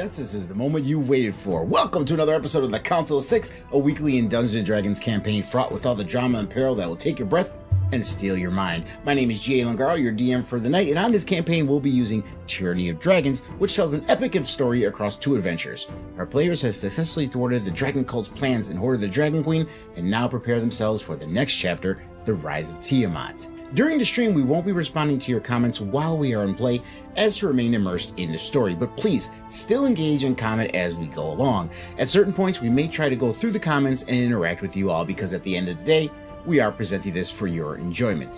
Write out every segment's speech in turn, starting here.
Advance, this is the moment you waited for. Welcome to another episode of the Council of Six, a weekly in Dungeons & Dragons campaign fraught with all the drama and peril that will take your breath and steal your mind. My name is G.A. Langaro, your DM for the night, and on this campaign we'll be using Tyranny of Dragons, which tells an epic story across two adventures. Our players have successfully thwarted the Dragon Cult's plans and hoarded the Dragon Queen, and now prepare themselves for the next chapter, the Rise of TIamat. During the stream, we won't be responding to your comments while we are in play, as to remain immersed in the story, but please still engage and comment as we go along. At certain points, we may try to go through the comments and interact with you all, because at the end of the day, we are presenting this for your enjoyment.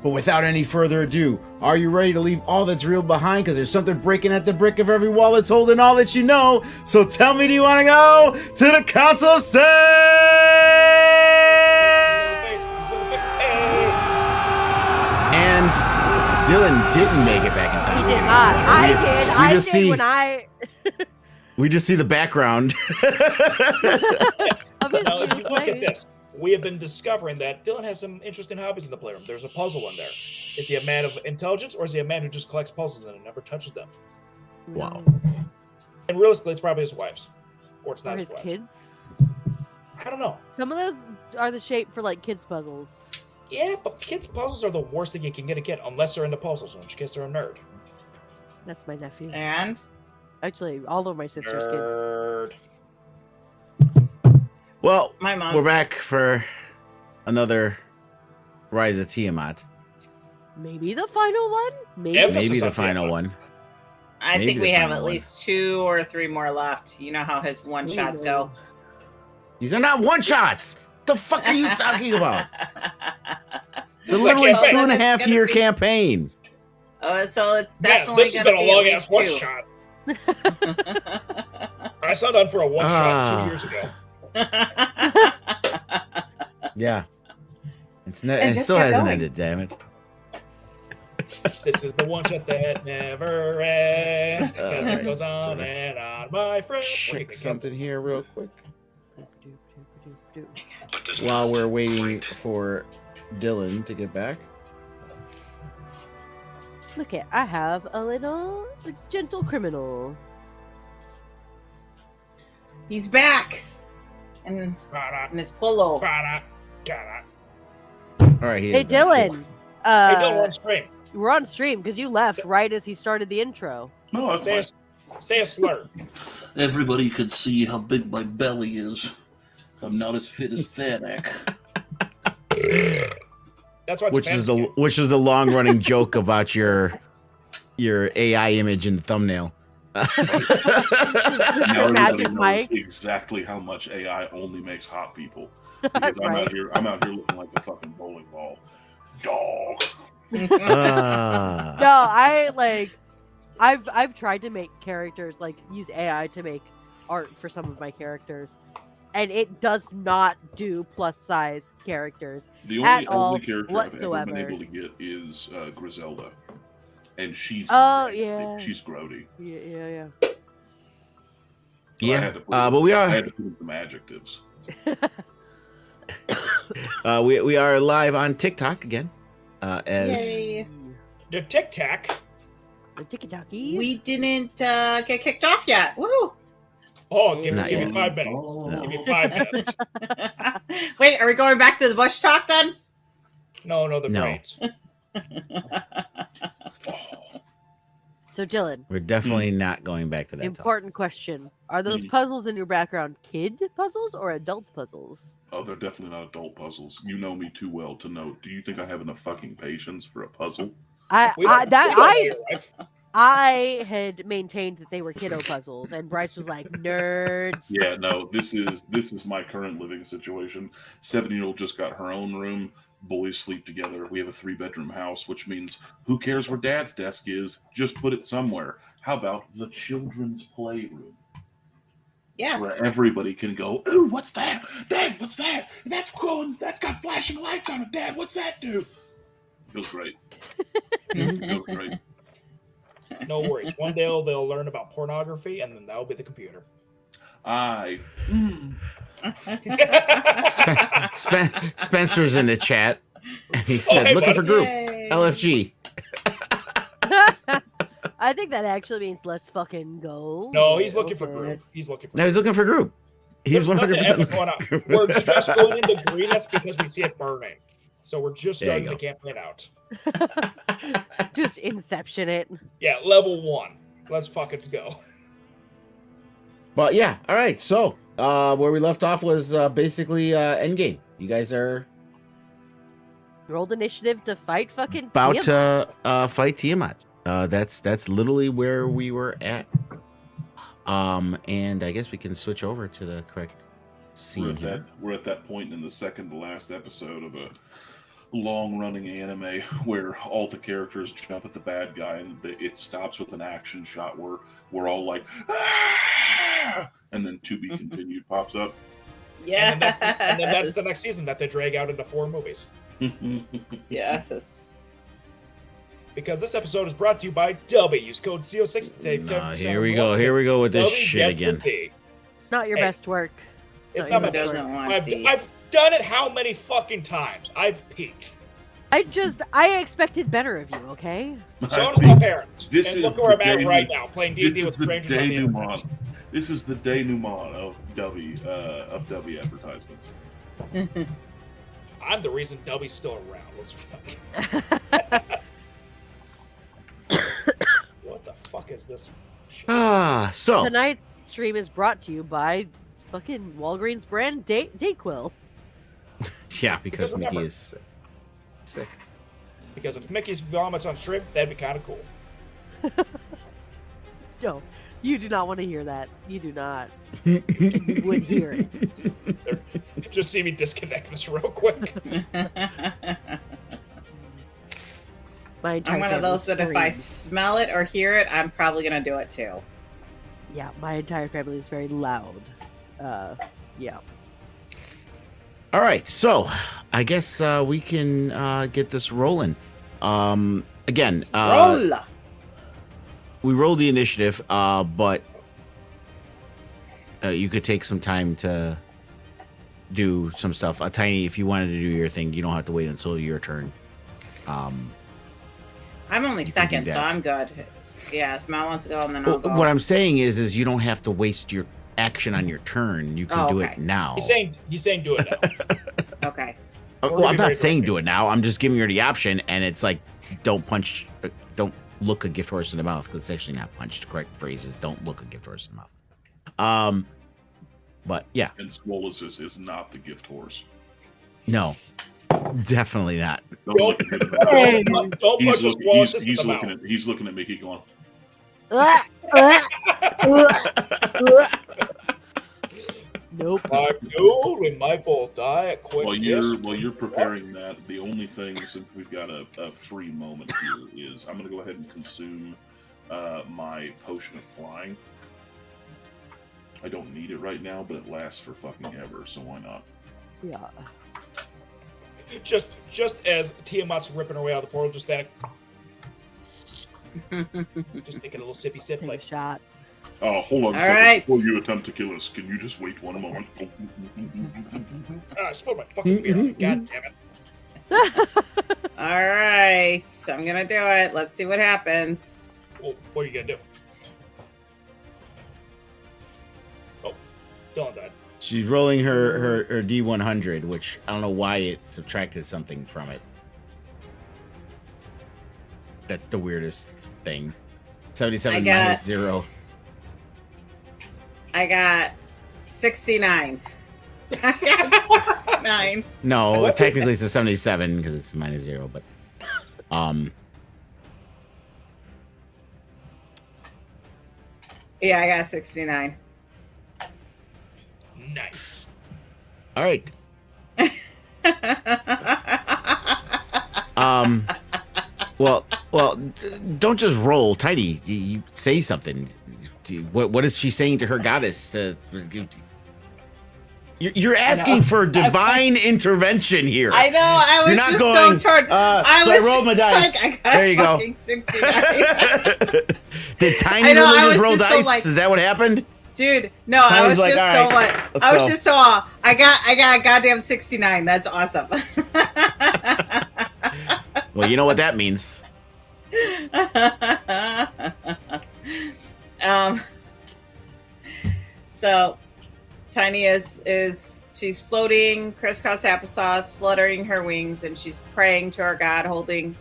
But without any further ado, are you ready to leave all that's real behind? Because there's something breaking at the brick of every wall that's holding all that you know. So tell me, do you want to go to the Council of Six? And Dylan didn't make it back in time. He did not. I did when I... We just see the background. Now, if you look at this, we have been discovering that Dylan has some interesting hobbies in the playroom. There's a puzzle in there. Is he a man of intelligence, or is he a man who just collects puzzles and never touches them? Wow. And realistically, it's probably his wife's. Or it's not his wife's. kids? I don't know. Some of those are the shape for, like, kids' puzzles. Yeah, but kids' puzzles are the worst thing you can get a kid, unless they're into puzzles, in which case they're a nerd. That's my nephew. And? Actually, all of my sister's kids. Well, My mom's... we're back for another Rise of Tiamat. Maybe the final one? Maybe the final one. I Maybe think the we have final at one. least 2 or 3 more left. You know how his one-shots go. These are not one-shots! The fuck are you talking about? It's This is literally a campaign. 2.5 year campaign. Oh, so it's Yeah, definitely this has going been to a be long at ass least one 2. shot. I signed on for a one shot 2 years ago. Yeah. It just still kept hasn't going. ended, damn it. This is the one shot that never ends, because Alright, it goes on sorry. and on, my friend. Check something here real quick. But does While not we're waiting right. for Dylan to get back. Look at, I have a little gentle criminal. He's back! And in his polo. Alright, Hey, Dylan. Hey, Dylan, we're on stream. We're on stream because you left right as he started the intro. No, that's fine. Say a slur. Everybody could see how big my belly is. I'm not as fit as Thanak. That's what Which is the long running joke about your AI image in the thumbnail. Now everybody Magic knows Mike. exactly how much AI only makes hot people. Because I'm Right. out here looking like a fucking bowling ball. Dog. Ah. No, I've tried to make characters, like, use AI to make art for some of my characters, and it does not do plus size characters. The At all only character I've ever whatsoever. been able to get is Griselda. And she's Oh, nasty. yeah. She's grody. Yeah. So Yeah, I had to put but we I are had to put in some adjectives. we are live on TikTok again. As Yay. The Tic Tac. The tiki-taki. We didn't get kicked off yet. Woo! Oh, give Not me yet. 5 minutes. Oh. Give me 5 minutes. Wait, are we going back to the bush talk then? No, the No. brains. So, Dylan, we're definitely not going back to that. Talk. important question. Are those Mhm. puzzles in your background kid puzzles or adult puzzles? Oh, they're definitely not adult puzzles. You know me too well to know. Do you think I have enough fucking patience for a puzzle? We don't know your life. I had maintained that they were kiddo puzzles, and Bryce was like, nerds. Yeah, no. This is my current living situation. 7-year-old just got her own room. Boys sleep together. We have a 3-bedroom house, which means who cares where Dad's desk is? Just put it somewhere. How about the children's playroom? Yeah. Where everybody can go, ooh, what's that? Dad, what's that? That's cool. That's got flashing lights on it. Dad, what's that do? Feels great. Feels great. No worries. One day they'll learn about pornography, and then that'll be the computer. Spencer's in the chat. He said, hey, looking bud. for group. Yay. LFG. I think that actually means let's fucking go. No, he's looking for Okay. group. He's looking for No, he's looking for group. He's There's nothing 100% epic going on. We're just going into Greenest because we see it burning. So we're just There you starting the campaign out. Just inception it. Yeah, level 1. Let's fucking go. But yeah, all right. So where we left off was basically endgame. You guys are Rolled initiative to fight fucking about Tiamat. to fight Tiamat. That's literally where we were at. And I guess we can switch over to the correct scene here. We're at that point in the second to last episode of a long-running anime where all the characters jump at the bad guy, and it stops with an action shot where we're all like, ah! And then to be continued pops up. Yeah. And then that's the next season that they drag out into 4 movies. Yes. Because this episode is brought to you by W. Use code CO6 to take 10% Here we go. Here we go with this W shit gets the again. T. Not your Hey. best work. It's No, not my he best doesn't work. want D. I've done it how many fucking times? I've peaked. I expected better of you, okay? So does my parents. This and is look where I'm the at day- right now, playing This D&D is with the strangers on the internet. denouement. This is the denouement of W advertisements. I'm the reason W's still around. Let's What the fuck is this shit? So Tonight's stream is brought to you by fucking Walgreens brand Dayquil. yeah, because Because Mickey remember- is sick. Because if Mickey's vomits on shrimp, that'd be kind of cool. No, you do not want to hear that. You do not. You would hear it. Just see me disconnect this real quick. My entire I'm one of family those that if I screams. smell it or hear it, I'm probably gonna do it too. Yeah, my entire family is very loud. Yeah. All right, so I guess we can get this rolling. Again, Roll. we rolled the initiative, but you could take some time to do some stuff. Tiny, if you wanted to do your thing, you don't have to wait until your turn. I'm only You can do second, so that. I'm good. Yeah, Smile wants to go, and then I'll go. What I'm saying is you don't have to waste your action on your turn. You can do it okay. now. He's saying do it now. Okay. We're Well, gonna I'm be not very saying directing. do it now. I'm just giving her the option, and it's like, don't look a gift horse in the mouth, because it's actually not punch. The correct phrase is don't look a gift horse in the mouth. But yeah, And Swolus is not the gift horse. no, definitely not. Don't Don't- look at me. Hey. Don't He's, punch his looking, walls he's, in the mouth. he's looking at Mickey going, Nope. My dude, we might both die at quick while kiss. you're preparing that, the only thing, since we've got a free moment here, is I'm going to go ahead and consume my potion of flying. I don't need it right now, but it lasts for fucking ever, so why not? Yeah. Just as Tiamat's ripping her way out of the portal, just standing, just taking a little sippy sip, Take a like shot. Oh, hold on a All second. right. Before you attempt to kill us, can you just wait one moment? I spilled my fucking beer. God damn it! All right. I'm gonna do it. Let's see what happens. Well, what are you gonna do? Oh, Dylan died. She's rolling her D100, which I don't know why it subtracted something from it. That's the weirdest thing. 77 I got- minus 0. I got 69. I got 69. No, What? technically it's a 77 because it's minus 0, but Yeah, I got 69. Nice. all right. Well, don't just roll, Tidy. You say something. What is she saying to her goddess? You're asking for divine intervention here. I know. I was You're not just going, so turned. so I rolled my just dice. Like, I got There you go. fucking 69. Did Tiny I know, I really was just roll just so, dice? like- Is that what happened? Dude, no, I Tiny's was like, just "All so right, like, let's I was go." just so I got a goddamn 69. That's awesome. Well, you know what that means. um, so Tiny is she's floating crisscross applesauce, fluttering her wings, and she's praying to our God, holding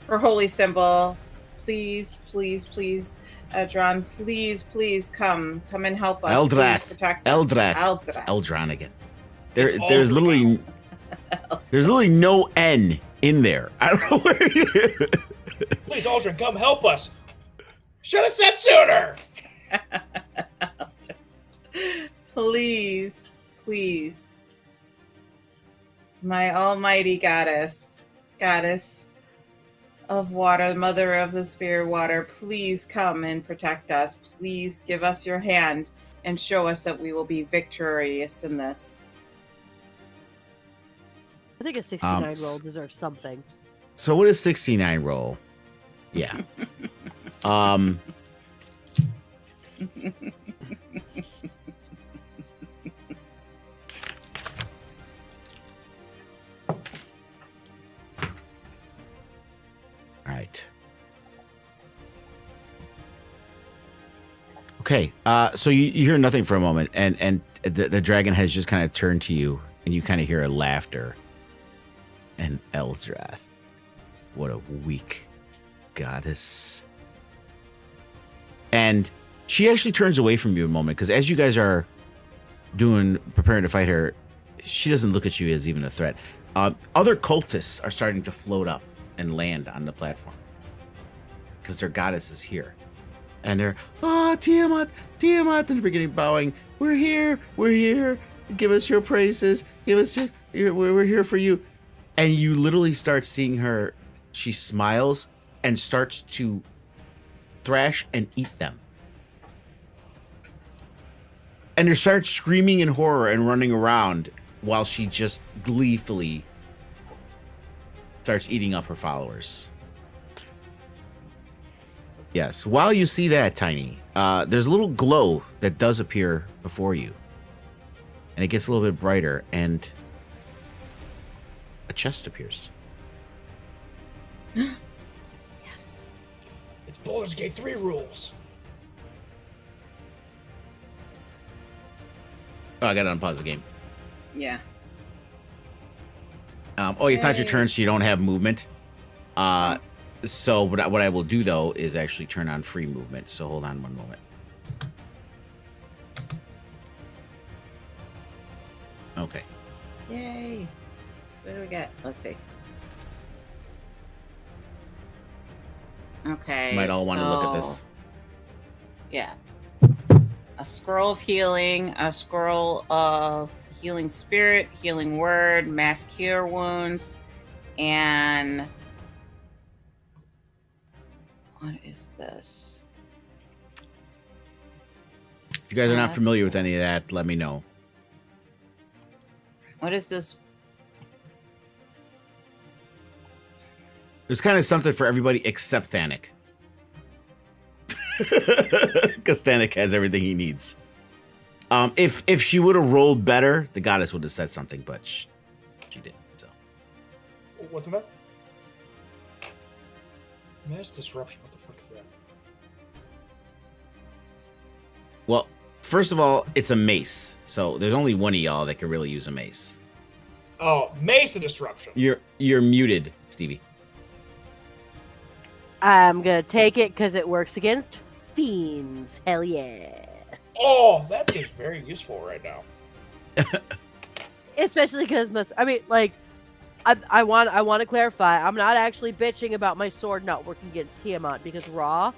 her holy symbol. Please, please, please, Eldron, please come and help us. Eldrath. Please protect us. Eldron again. It's There's Aldrin literally no N in there. I don't know where you. Please, Aldrin, come help us. Should have said sooner. Please, please. My almighty goddess of water, mother of the spirit water, please come and protect us. Please give us your hand and show us that we will be victorious in this. I think a 69 roll deserves something. So what is 69 roll? Yeah. All right. Okay. So you hear nothing for a moment, and the dragon has just kind of turned to you, and you kind of hear a laughter. And Eldrath, what a weak goddess. And she actually turns away from you a moment, because as you guys are preparing to fight her, she doesn't look at you as even a threat. Other cultists are starting to float up and land on the platform because their goddess is here. And they're, Tiamat, and they're beginning bowing. We're here. Give us your praises. We're here for you. And you literally start seeing her. She smiles and starts to thrash and eat them. And they start screaming in horror and running around while she just gleefully starts eating up her followers. Yes, while you see that, Tiny, there's a little glow that does appear before you. And it gets a little bit brighter, and a chest appears. Yes. It's Baldur's Gate 3 rules. Oh, I gotta unpause the game. Yeah. It's not your turn, so you don't have movement. So what I will do, though, is actually turn on free movement. So hold on one moment. Okay. Yay. What do we got? Let's see. Okay. You might all want to look at this. Yeah. A scroll of healing, a scroll of healing spirit, healing word, mass cure wounds, and what is this? If you guys are not familiar with any of that, let me know. What is this? There's kind of something for everybody except Thanik. Because Thanik has everything he needs. If she would have rolled better, the goddess would have said something, but she didn't. So What's that? Mass disruption. What the fuck is that? Well, first of all, it's a mace. So there's only one of y'all that can really use a mace. Oh, mace the disruption. You're muted, Stevie. I'm gonna take it because it works against fiends. Hell yeah. Oh, that seems very useful right now. Especially because I want to clarify. I'm not actually bitching about my sword not working against Tiamat because raw,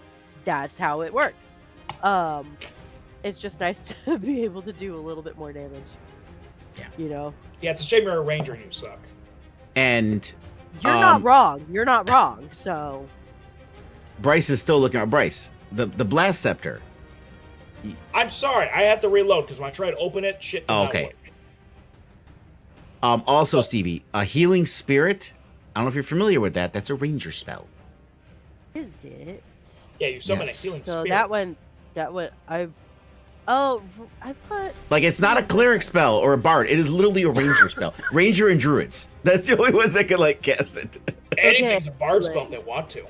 that's how it works. It's just nice to be able to do a little bit more damage. Yeah. You know. Yeah, it's a shame you're a ranger and you suck. And you're not wrong. You're not wrong. So Bryce is still looking at Bryce. The blast scepter. I'm sorry, I had to reload because when I tried to open it, shit did not work. Also, Stevie, a healing spirit. I don't know if you're familiar with that. That's a ranger spell. Is it? Yeah, you summon Yes. a healing So spirit. that one, I thought. Like, it's not a cleric spell or a bard. It is literally a ranger spell. Ranger and druids. That's the only ones that can, cast it. Anything's a bard spell if they want to.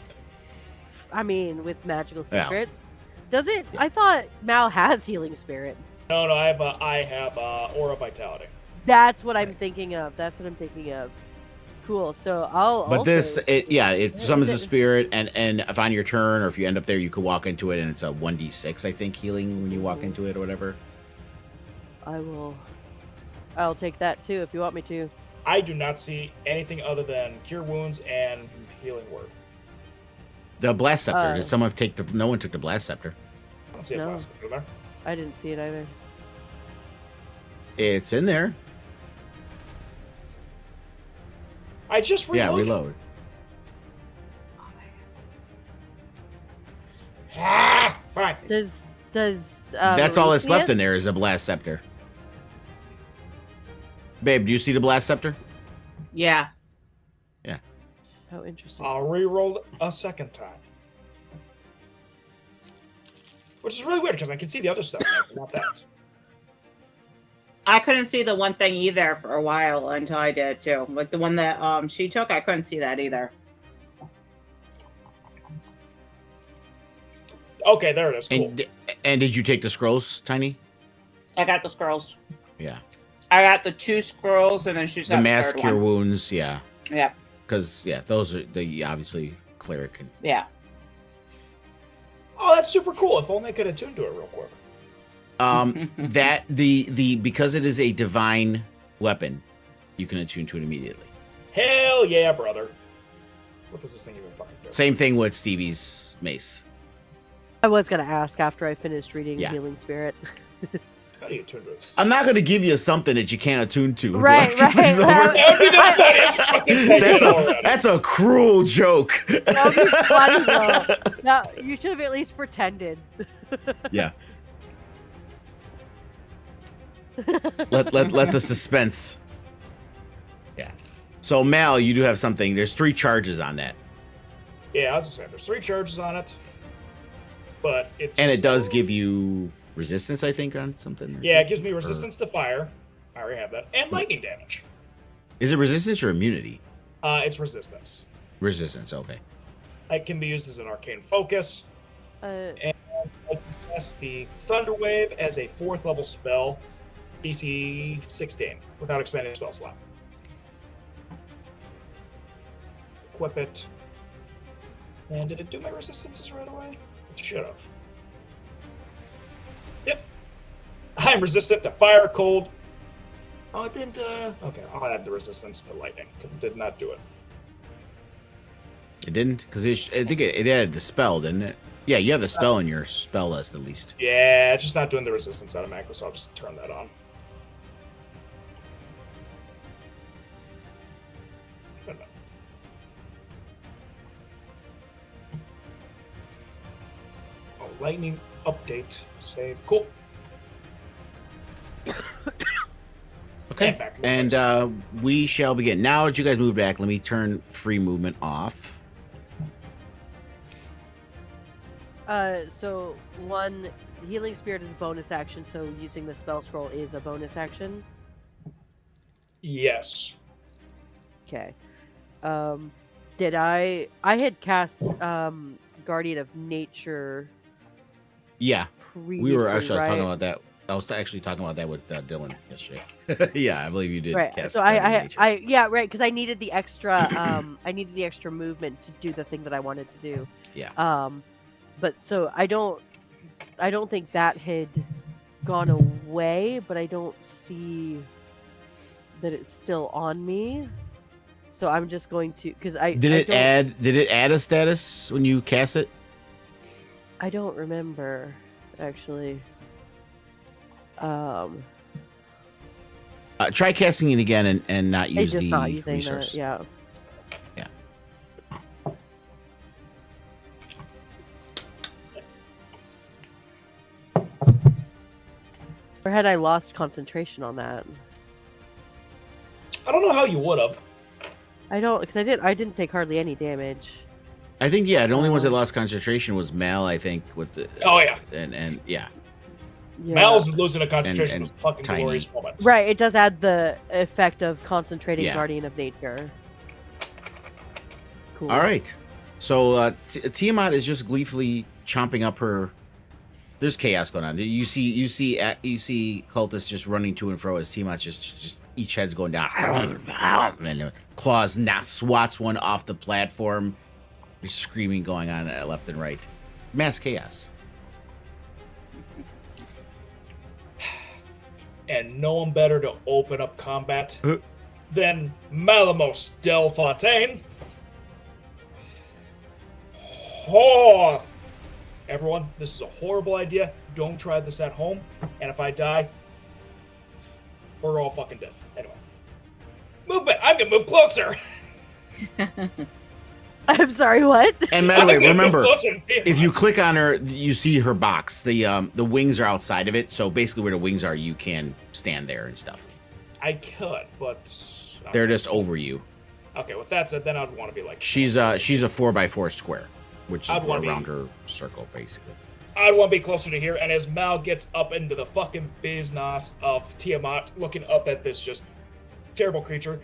I mean, with magical Yeah. secrets. Does it? I thought Mal has healing spirit. No, I have aura vitality. That's what I'm thinking of. Cool. So I'll. But also it summons is a it- spirit, and if on your turn, or if you end up there, you could walk into it, and it's a 1d6, I think, healing when you walk into it or whatever. I'll take that too if you want me to. I do not see anything other than cure wounds and healing word. The blast scepter. Did someone take the? No one took the blast scepter. I don't see a No. blast in there. I didn't see it either. It's in there. I just reloaded. Yeah, reload. Ah, fine. Does That's all Maurice that's left see in there is a blast scepter. Babe, do you see the blast scepter? Yeah. it? Oh, interesting. I'll re-roll a second time. Which is really weird because I can see the other stuff, but not that. I couldn't see the one thing either for a while until I did too. Like the one that she took, I couldn't see that either. Okay, there it is. Cool. And did you take the scrolls, Tiny? I got the scrolls. Yeah. I got the 2 scrolls, and then she's got The the mass third cure one. wounds, yeah. Yeah, Because those are the obviously cleric. yeah. Oh, that's super cool. If only I could attune to it real quick. That the because it is a divine weapon, you can attune to it immediately. Hell yeah, brother. What does this thing even fucking do? Same thing with Stevie's mace. I was gonna ask after I finished reading Yeah. Healing Spirit. How do you attune to this? I'm not going to give you something that you can't attune to. Right, Like, right, it's over. right. That would be the funniest fucking thing That's already. that's a cruel joke. That would be funny though. No, you should have at least pretended. Yeah. Let the suspense. Yeah. So Mal, you do have something. There's 3 charges on that, Yeah, I was just saying, there's 3 charges on it. But it and it just- does give you resistance, I think, on something. Yeah, it gives me resistance to fire. I already have that. And lightning damage. Is it resistance or immunity? It's resistance. Resistance. Okay. It can be used as an arcane focus. I can cast the Thunder Wave as a 4th level spell, DC 16, without expending a spell slot. Equip it. And did it do my resistances right away? It should have. Yep. I'm resistant to fire, cold. Oh, it didn't. Okay, I'll add the resistance to lightning because it did not do it. It didn't, because I think it added the spell, didn't it? Yeah, you have the spell in your spell list at least. Yeah, it's just not doing the resistance automatically, so I'll just turn that on. Oh, lightning update save. Cool. Okay. back to And movements. we shall begin. Now that you guys move back, let me turn free movement off. So one Healing Spirit is a bonus action, so using the spell scroll is a bonus action. Yes. Okay. Did I had cast Guardian of Nature Yeah, previously, we were actually right? talking about that. I was actually talking about that with Dylan yesterday. Yeah, I believe you did. Right. Cast So Guardian of I Nature. yeah, right, because I needed the extra I needed the extra movement to do the thing that I wanted to do. Yeah. But so I don't think that had gone away, but I don't see that it's still on me. So I'm just going to because Did it add a status when you cast it? I don't remember actually. Try casting it again and not use It's just the not using resource. that. Yeah. Yeah. Or had I lost concentration on that? I don't know how you would have. I don't because I didn't take hardly any damage. I think the only ones that lost concentration was Mal. I think with the Oh, yeah. and yeah. Yeah. Mal's losing a concentration And was a fucking Tiny. glorious moment. Right, it does add the effect of concentrating Yeah. Guardian of Nature. Cool. All right. So Tiamat is just gleefully chomping up her. There's chaos going on. You see cultists just running to and fro as Tiamat just each head's going down. And claws swats one off the platform. There's screaming going on left and right. Mass chaos. And no one better to open up combat than Malamos Del Fontaine. Oh, everyone, this is a horrible idea. Don't try this at home. And if I die, we're all fucking dead. Anyway. Movement! I'm gonna move closer! I'm sorry, what? And by the way, remember, if you click on her, you see her box. The wings are outside of it, so basically where the wings are, you can stand there and stuff. I could, but... They're just over you. Okay, with that said, then I'd want to be like... She's a 4x4 square, which is around her circle, basically. I'd want to be closer to here, and as Mal gets up into the fucking business of Tiamat, looking up at this just terrible creature,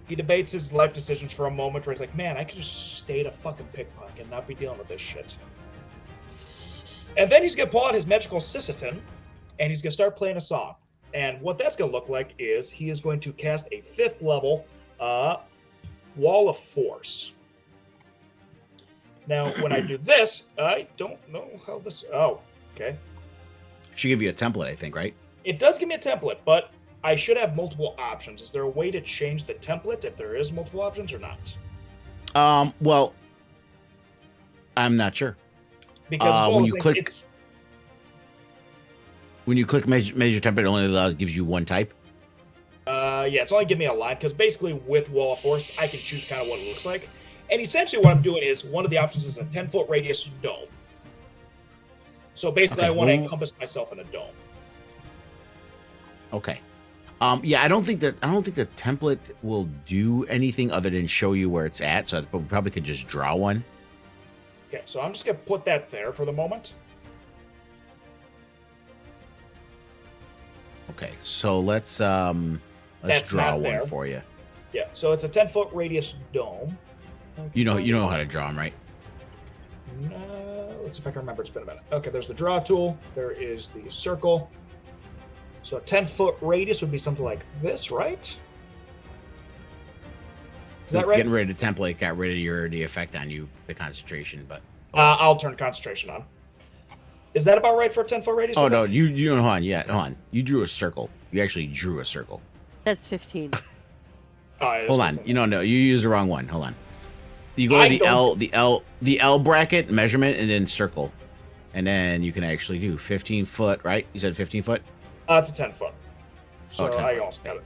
he debates his life decisions for a moment where he's like, man, I could just stay at a fucking pickpocket and not be dealing with this shit. And then he's going to pull out his magical Sisseton, and he's going to start playing a song. And what that's going to look like is he is going to cast a 5th level Wall of Force. Now, when I do this, I don't know how this... Oh, okay. Should give you a template, I think, right? It does give me a template, but I should have multiple options. Is there a way to change the template if there is multiple options or not? Well, I'm not sure. Because when you click measure template, it only gives you one type. Yeah, it's only giving me a line, because basically with Wall of Force, I can choose kind of what it looks like. And essentially what I'm doing is, one of the options is a 10-foot radius dome. So basically I want to encompass myself in a dome. Okay. Yeah, I don't think the template will do anything other than show you where it's at, so we probably could just draw one. Okay, so I'm just going to put that there for the moment. Okay, so let's draw one for you. Yeah, so it's a 10-foot radius dome. Okay. You know how to draw them, right? Let's see if I can remember. It's been a minute. Okay, there's the draw tool. There is the circle. So a 10-foot radius would be something like this, right? Is that right? Getting rid of the template got rid of the effect on you, the concentration, but... I'll turn concentration on. Is that about right for a 10-foot radius? Oh, no, you hold on. Yeah, hold on. You drew a circle. You actually drew a circle. That's 15. Hold on. No, you used the wrong one. Hold on. You go to the L bracket measurement and then circle. And then you can actually do 15 foot, right? You said 15 foot? It's a 10-foot. So 10 I foot. also got it.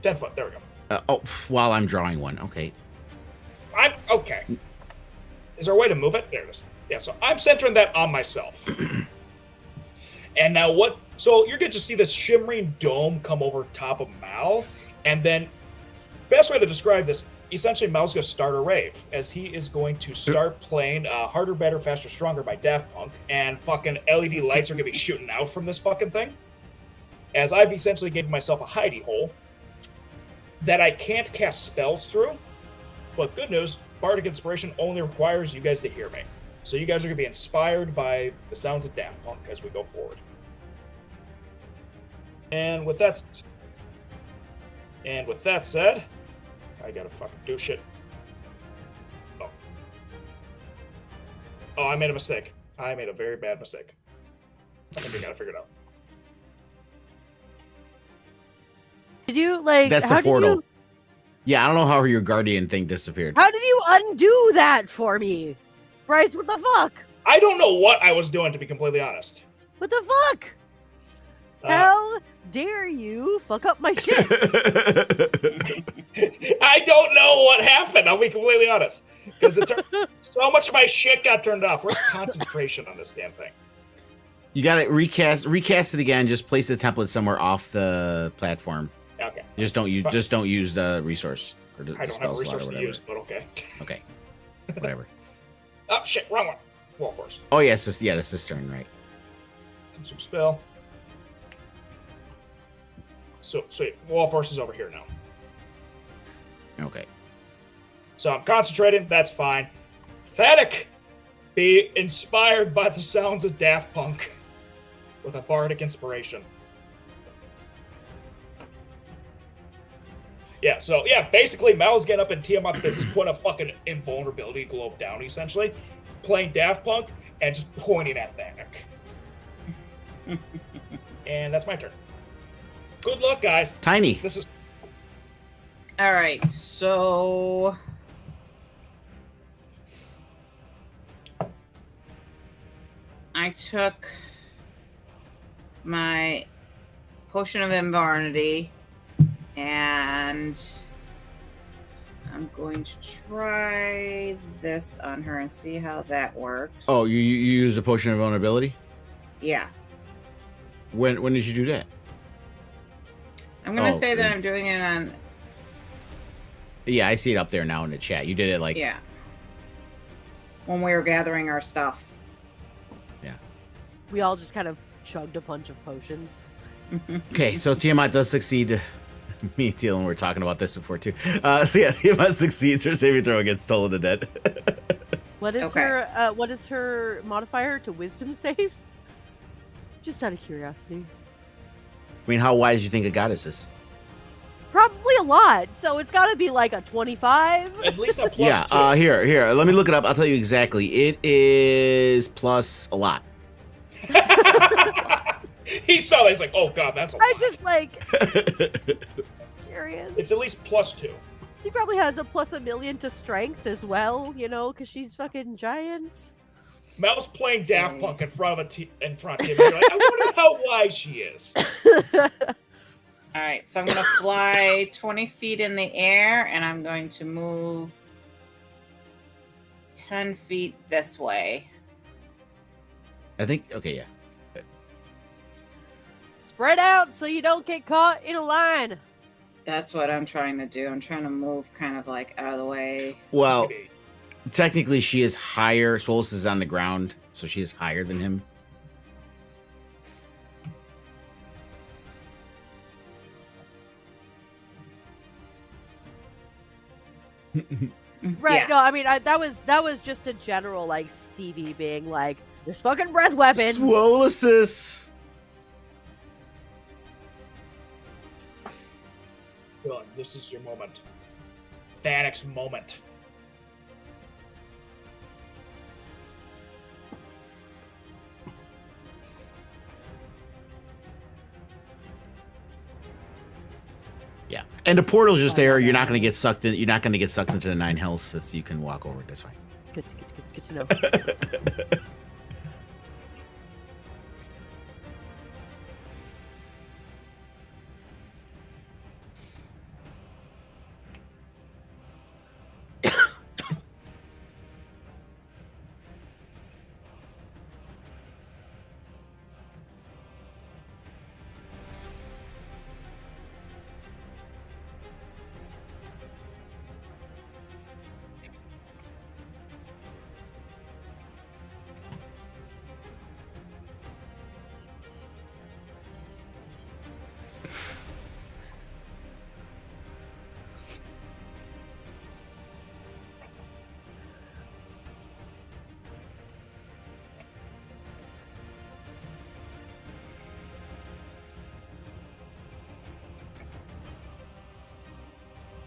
10 foot, there we go. While I'm drawing one. Okay. Okay. Is there a way to move it? There it is. Yeah, so I'm centering that on myself. And now what? So you're going to see this shimmering dome come over top of Mal. And then, best way to describe this, essentially Mal's going to start a rave, as he is going to start playing Harder, Better, Faster, Stronger by Daft Punk, and fucking LED lights are going to be shooting out from this fucking thing. As I've essentially given myself a hidey hole that I can't cast spells through. But good news, Bardic Inspiration only requires you guys to hear me. So you guys are going to be inspired by the sounds of Daft Punk as we go forward. And with that said, I gotta fucking do shit. Oh, I made a mistake. I made a very bad mistake. I think I gotta figure it out. Did you, like... That's the portal. Yeah, I don't know how your guardian thing disappeared. How did you undo that for me? Bryce, what the fuck? I don't know what I was doing, to be completely honest. What the fuck? How dare you fuck up my shit? I don't know what happened, I'll be completely honest. Because so much of my shit got turned off. Where's concentration on this damn thing? You gotta recast it again, just place the template somewhere off the platform. Okay. Just don't use the resource. Or the I don't have a resource to use, but okay. Okay. Whatever. Oh shit, wrong one. Wall Force. Oh yes, the cistern, right. Consume spell. So Wall Force is over here now. Okay. So I'm concentrating, that's fine. Pathetic. Be inspired by the sounds of Daft Punk with a bardic inspiration. Yeah, so yeah, basically Mal's getting up in Tiamat's business, putting a fucking invulnerability globe down, essentially, playing Daft Punk, and just pointing at Thanik. And that's my turn. Good luck, guys. Tiny. This is All right, so I took my potion of invulnerability, and I'm going to try this on her and see how that works. Oh, you used a potion of vulnerability? Yeah. When did you do that? I'm going to Oh, say that yeah. I'm doing it on, Yeah, I see it up there now in the chat. You did it like yeah, when we were gathering our stuff. We all just kind of chugged a bunch of potions. Okay, so Tiamat does succeed. Me and Thielen were talking about this before too. So yeah, Tiamat succeeds. Her saving throw against Toll of the Dead. What is Okay. her what is her modifier to wisdom saves? Just out of curiosity. I mean, how wise do you think a goddess is? Probably a lot. So it's got to be like a 25. at least a plus Yeah, 2. here. Let me look it up. I'll tell you exactly. It is plus a lot. He saw that. He's like, oh god, that's a lot. I just like just curious. It's at least plus 2. She probably has a plus 1,000,000 to strength as well, you know, because she's fucking giant. Mal's playing Daft Punk in front of him. You're like, I wonder how wise she is. All right, so I'm going to fly 20 feet in the air, and I'm going to move 10 feet this way. I think. Okay, yeah. Spread out so you don't get caught in a line. That's what I'm trying to do. I'm trying to move kind of like out of the way. Well, technically, she is higher. Solus is on the ground, so she is higher than him. Right. Yeah. No, I mean that was just a general like Stevie being like, there's fucking breath weapons. Swolosis. Dylan, this is your moment. Thanik's moment. Yeah, and the portal's just there. You're not going to get sucked in. You're not going to get sucked into the 9 hells. That's, you can walk over it. That's fine. Good to know.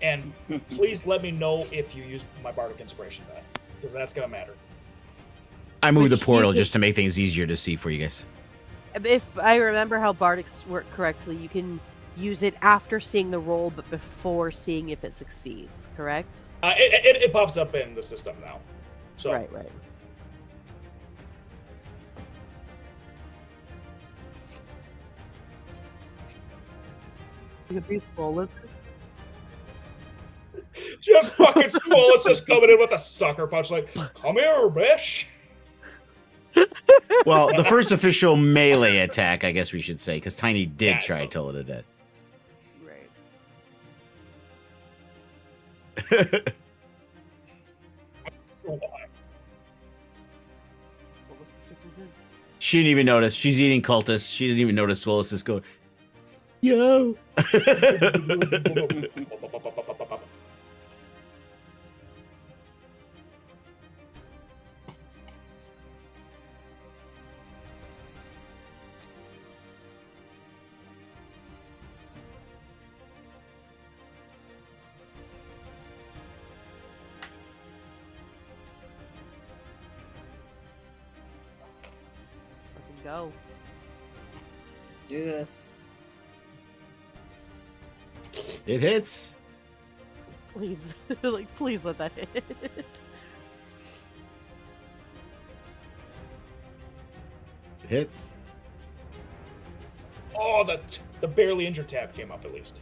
And please let me know if you use my bardic inspiration then, because that's gonna matter. I moved the Which you portal could- just to make things easier to see for you guys. If I remember how Bardics work correctly, you can use it after seeing the roll, but before seeing if it succeeds. Correct? It pops up in the system now. So Right. You could be Swolus. just fucking Squalus just coming in with a sucker punch, like, come here, bish. Well, the first official melee attack, I guess we should say, because Tiny did Yeah, try so- Till to Death. Right. She didn't even notice. She's eating cultists. She didn't even notice Swolus is going, yo. go. Let's do this. It hits. Please, like, please let that hit. It hits. Oh, the barely injured tab came up at least.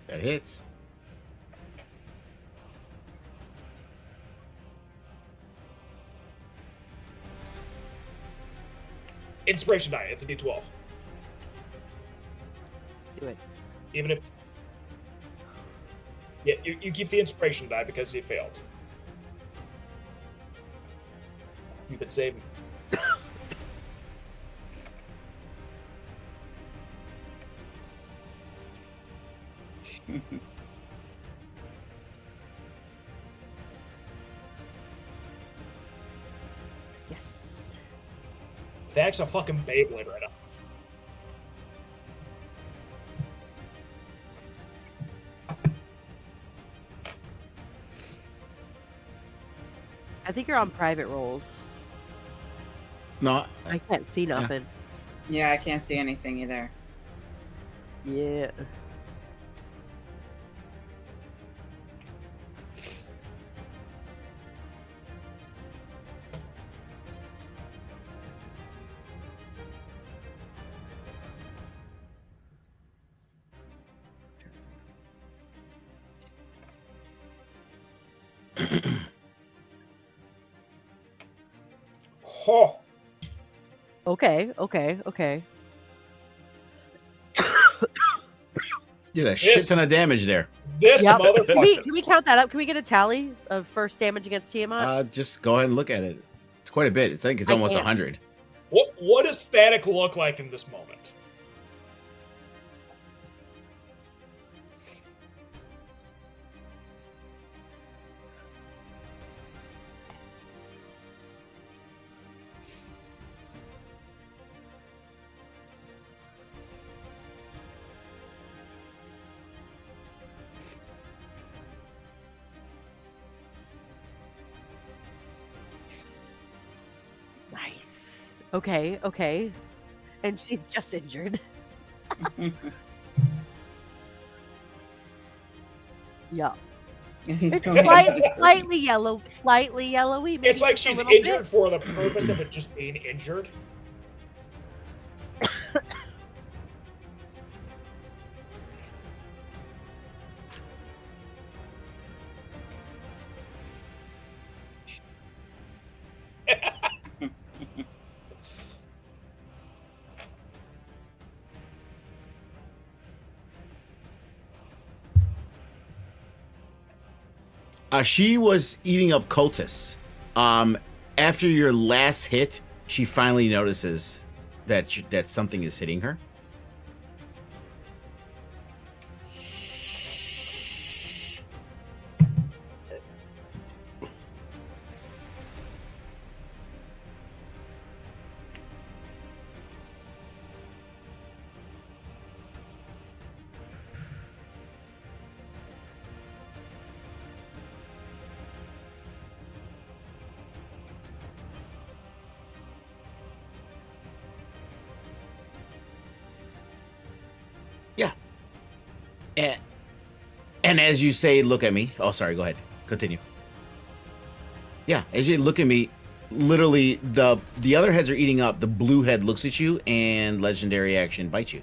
That hits. Inspiration die. It's a D12. Do it. Even if... Yeah, you keep the inspiration die because you failed. You could save him. Yes. That's a fucking Beyblade right now. I think you're on private rolls. No, I can't see nothing. Yeah, I can't see anything either. Yeah. Oh, Okay. Okay. did a shit ton of damage there. this Yep. motherfucker. Can we count that up? Can we get a tally of first damage against Tiamat? Just go ahead and look at it. It's quite a bit. It's like it's I almost can't. 100. What does static look like in this moment? Nice. Okay. And she's just injured. Yeah. It's slightly yellowy. Maybe It's like just a she's little injured bit. for the purpose of it just being injured. She was eating up cultists. After your last hit, she finally notices that something is hitting her. Yeah. And as you say, look at me. Oh, sorry. Go ahead. Continue. Yeah, as you look at me, literally the other heads are eating up. The blue head looks at you and legendary action bites you.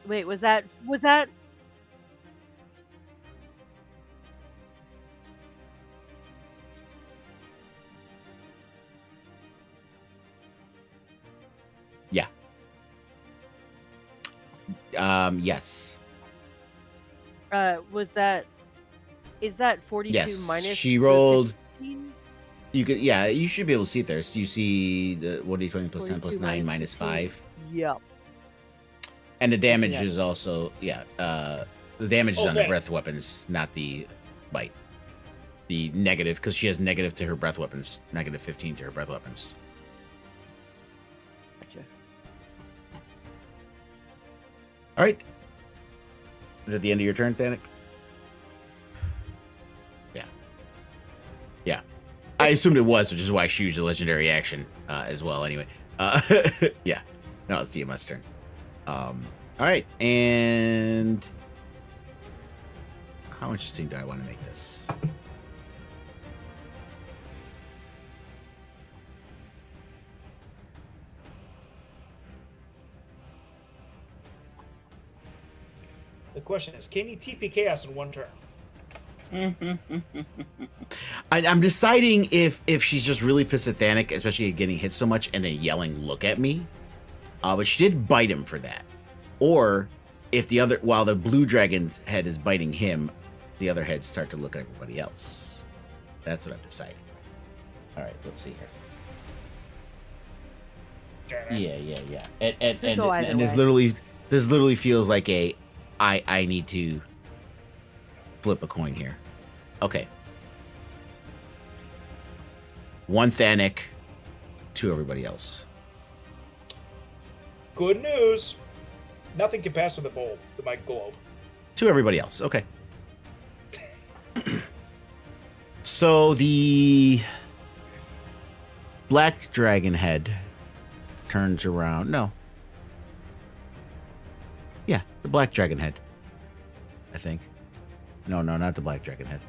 Wait, was that Yeah. Yes. Is that 42 Yes. minus? She the rolled. 15? You could, yeah, you should be able to see it there. So you see the 1d20 plus 10 plus 42 9 minus 5. Yep. And the damage that. is also, yeah, the damage is on the Okay. breath weapons, not the bite. The negative, because she has negative to her breath weapons, negative 15 to her breath weapons. Gotcha. All right. Is it the end of your turn, Thanik? Yeah. Yeah. I assumed it was, which is why she used a legendary action as well, anyway. Yeah. No, it's Tiamat's turn. All right. And how interesting do I want to make this? The question is, can you TP Chaos in one turn? I'm deciding if she's just really pissed at Thanik, especially at getting hit so much, and then yelling, "Look at me!" But she did bite him for that. Or if the other, while the blue dragon's head is biting him, the other heads start to look at everybody else. That's what I'm deciding. All right, let's see here. Yeah. And go either this way. literally feels like a I need to flip a coin here. Okay. 1 Thanik, 2 everybody else. Good news. Nothing can pass with my globe. 2 everybody else. Okay. So the black dragon head turns around. No. Yeah, the black dragon head. I think. No, not the black dragon head.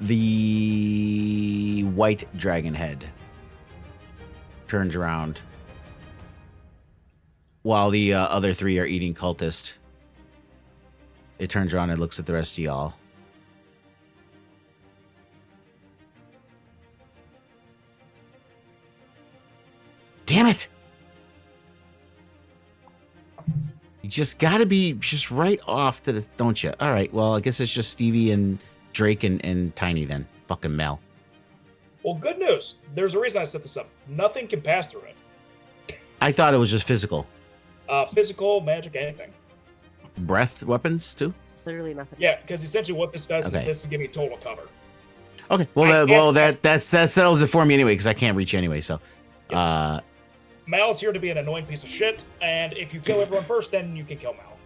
The white dragon head turns around while the other 3 are eating cultist. It turns around and looks at the rest of y'all. Damn it! You just gotta be just right off to the, don't you? All right, well, I guess it's just Stevie and Drake and Tiny then. Fucking Mel. Well, good news. There's a reason I set this up. Nothing can pass through it. I thought it was just physical. Physical, magic, anything. Breath weapons too? Literally nothing. Yeah, because essentially what this does Okay. is this is giving me total cover. Okay, well, that settles it for me anyway, because I can't reach you anyway, so. Mal's here to be an annoying piece of shit, and if you kill everyone first, then you can kill Mal.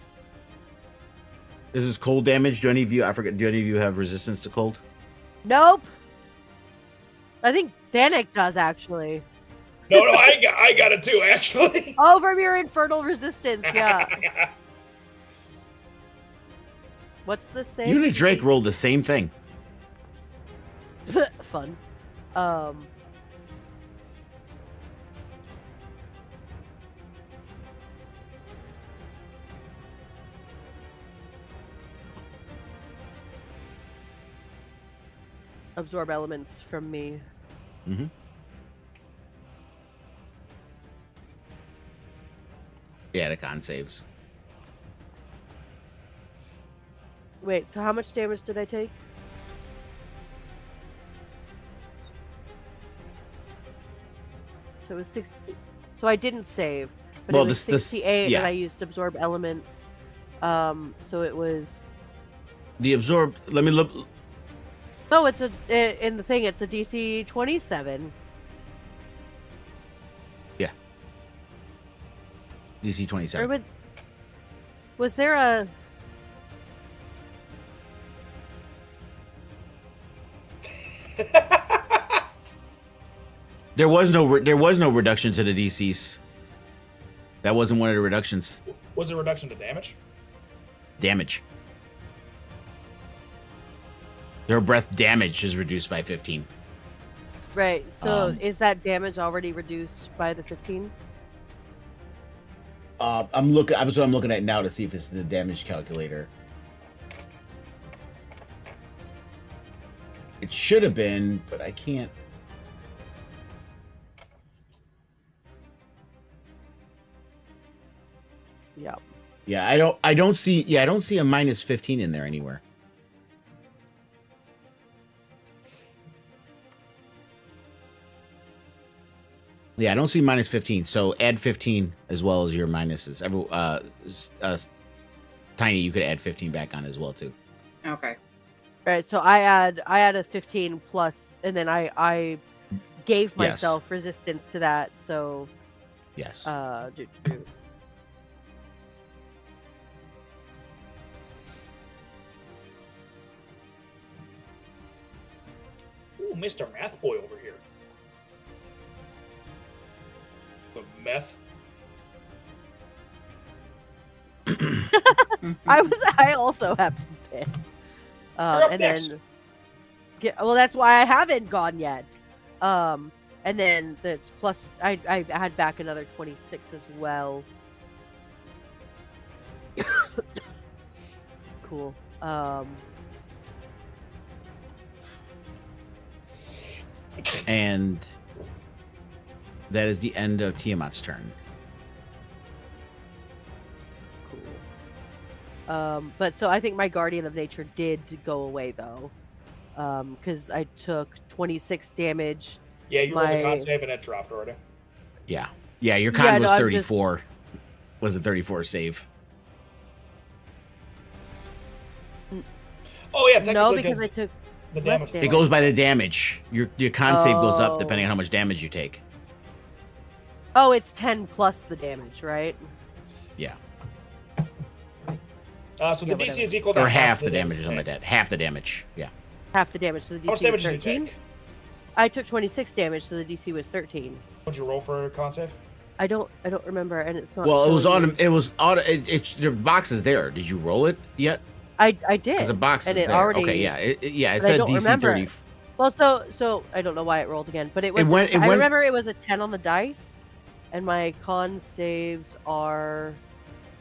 This is cold damage. Do any of you have resistance to cold? Nope. I think Thanik does actually. No, I got it too, actually. Oh, from your infernal resistance, yeah. What's the same? You and Drake rolled the same thing. Fun. Absorb elements from me. Mm-hmm. Yeah, the con saves. Wait, so how much damage did I take? So it was 60. So I didn't save, but Well, it was this 68, yeah. and I used absorb elements. So it was. The absorb. Let me look. No, it's in the thing. It's a DC 27. Yeah. DC 27. Was there a? There was no reduction to the DCs. That wasn't one of the reductions. Was it a reduction to damage? Damage. Their breath damage is reduced by 15. Right. So is that damage already reduced by the 15? I'm looking. That's what I'm looking at now to see if it's the damage calculator. It should have been, but I can't. Yeah. Yeah, I don't see a minus 15 in there anywhere. Yeah, I don't see minus 15. So add 15 as well as your minuses. Tiny, you could add 15 back on as well too. Okay. All right, so I add a 15 plus, and then I gave myself resistance to that. So yes. Ooh, Mr. Math Boy over here. The meth. I also have to piss. up And next. then well, that's why I haven't gone yet. And then that's plus I had back another 26 as well. Cool. And that is the end of Tiamat's turn. Cool. But so I think my Guardian of Nature did go away though. Because I took 26 damage. Yeah, you rolled a con save and it dropped already. Yeah. Yeah, your con was no, 34. Was a 34 save. Oh yeah, technically No, because I took the less damage. damage. It goes by the damage. Your con save goes up depending on how much damage you take. Oh, it's 10 plus the damage, right? Yeah. So the Yeah, DC is equal to Or half the damage or something like that. Half the damage. Yeah. Half the damage, so the How much DC damage was did you 13. take? I took 26 damage, so the DC was 13. What'd you roll for a con save? I don't remember, and it's not. Well, it was showing auto. me. It's the box is there. Did you roll it yet? I did. Because the box and is it there. already. Okay, yeah. It but I said don't DC remember 30. it. Well, so I don't know why it rolled again, but it was. went- I went- remember it was a 10 on the dice, and my con saves are.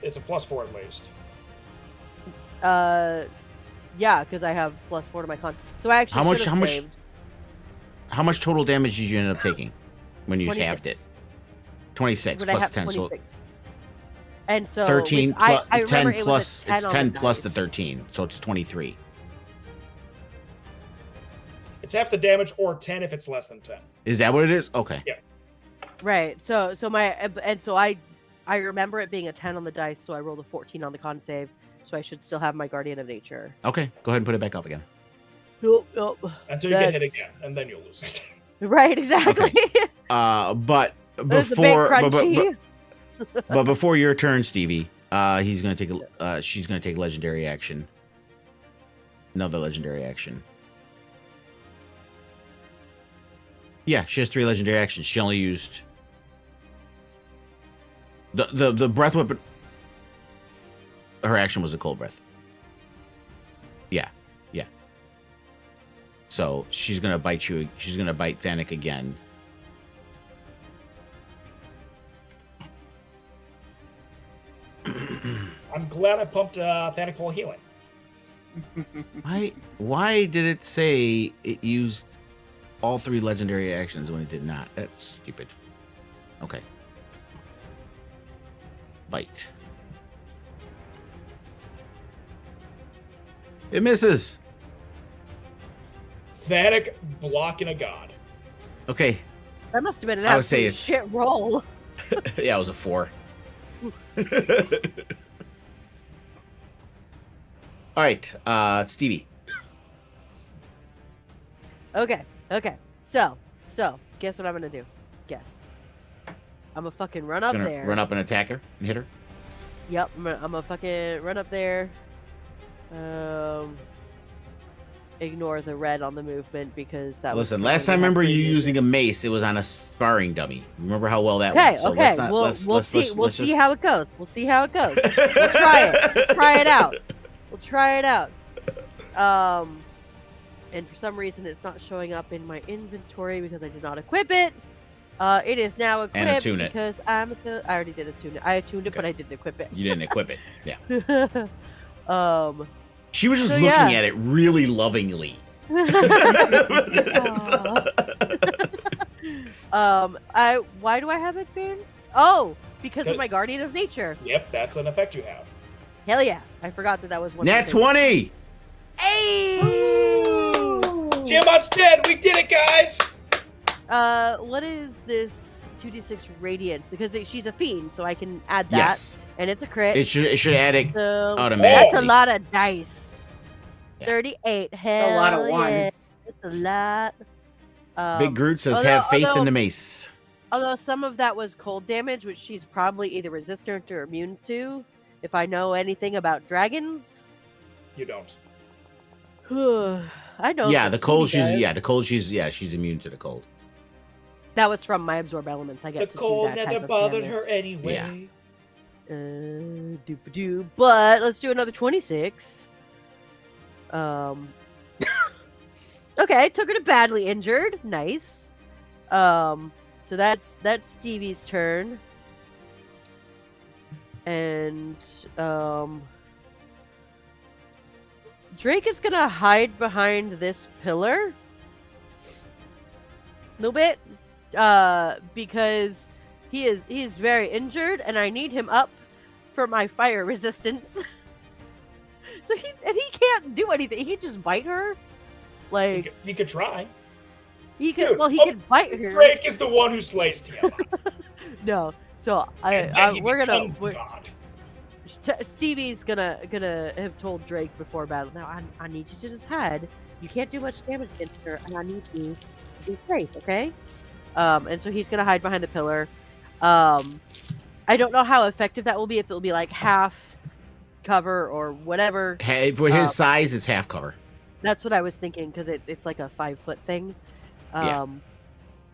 It's a +4 at least. Yeah, because I have +4 to my con. So I actually How much- should have how much- saved How much total damage did you end up taking when you 26. halved it? 26 But I plus have 10. 26. And so 13 I plus remember 10 it was plus a 10 it's on 10 the plus the dice. 13, so it's 23. It's half the damage or 10 if it's less than 10. Is that what it is? Okay. Yeah. Right. So I remember it being a 10 on the dice, so I rolled a 14 on the con save, so I should still have my Guardian of Nature. Okay, go ahead and put it back up again. Yup. Until you get hit That's- again, and then you'll lose it. Right, exactly. But There's a big before crunchy. but before your turn, Stevie, he's going to take she's going to take legendary action. Another legendary action. Yeah, she has 3 legendary actions. She only used the breath weapon. Her action was a cold breath. Yeah. So she's gonna bite you. She's gonna bite Thanik again. I'm glad I pumped Thanik full of healing. Why did it say it used all 3 legendary actions when it did not? That's stupid. Okay. Bite. It misses. Thanik blocking a god. Okay. That must have been an I would say absolute it's- shit roll. Yeah, it was a 4. All right, Stevie. Okay. So, guess what I'm gonna do? Guess. I'm gonna fucking run up Gonna there. run up and attack her and hit her. Yep, I'm gonna fucking run up there. Ignore the red on the movement because that was. Listen, last time I remember you using a mace, it was on a sparring dummy. Remember how well that Okay, went? So okay. let's not, we'll let's see. We'll see just... how it goes. We'll see how it goes. We'll try it. We'll try it out. We'll try it out. And for some reason, it's not showing up in my inventory because I did not equip it. It is now equipped And attune it. because I'm still. I already did attune it. I attuned it, but I didn't equip it. You didn't equip it. Yeah. She was just So, looking yeah. at it really lovingly. Why do I have advantage? Oh, because of my Guardian of Nature. Yep, that's an effect you have. Hell yeah! I forgot that was one. Nat 20. Hey! Tiamat's dead. We did it, guys. What is this 2d6 radiant? Because she's a fiend, so I can add that. Yes. And it's a crit. It should add it So automatically. that's a lot of dice. Yeah. 38. Hell It's a lot of yeah. ones. It's a lot. Big Groot says, have faith in the mace. Although some of that was cold damage, which she's probably either resistant or immune to. If I know anything about dragons. You don't. I don't. Yeah, but the cold. Stevie does. She's immune to the cold. That was from my absorb elements. I get The to cold do that never type of bothered damage. her anyway. Doop-a-doo. But let's do another 26. Okay, took her to badly injured. Nice. So that's Stevie's turn. And Drake is gonna hide behind this pillar. A little bit. Because he's very injured and I need him up for my fire resistance. So he can't do anything. He can just bite her. Like You could try. he could. Dude, Well, he could bite her. Drake is the one who slays Tiamat. No. So And then he we're gonna. becomes God. Stevie's gonna have told Drake before battle. Now I need you to just hide. You can't do much damage against her, and I need you to be safe. Okay. And so he's gonna hide behind the pillar. I don't know how effective that will be. If it'll be like half cover or whatever. Hey, for his size, it's half cover. That's what I was thinking because it's like a 5-foot thing. Yeah.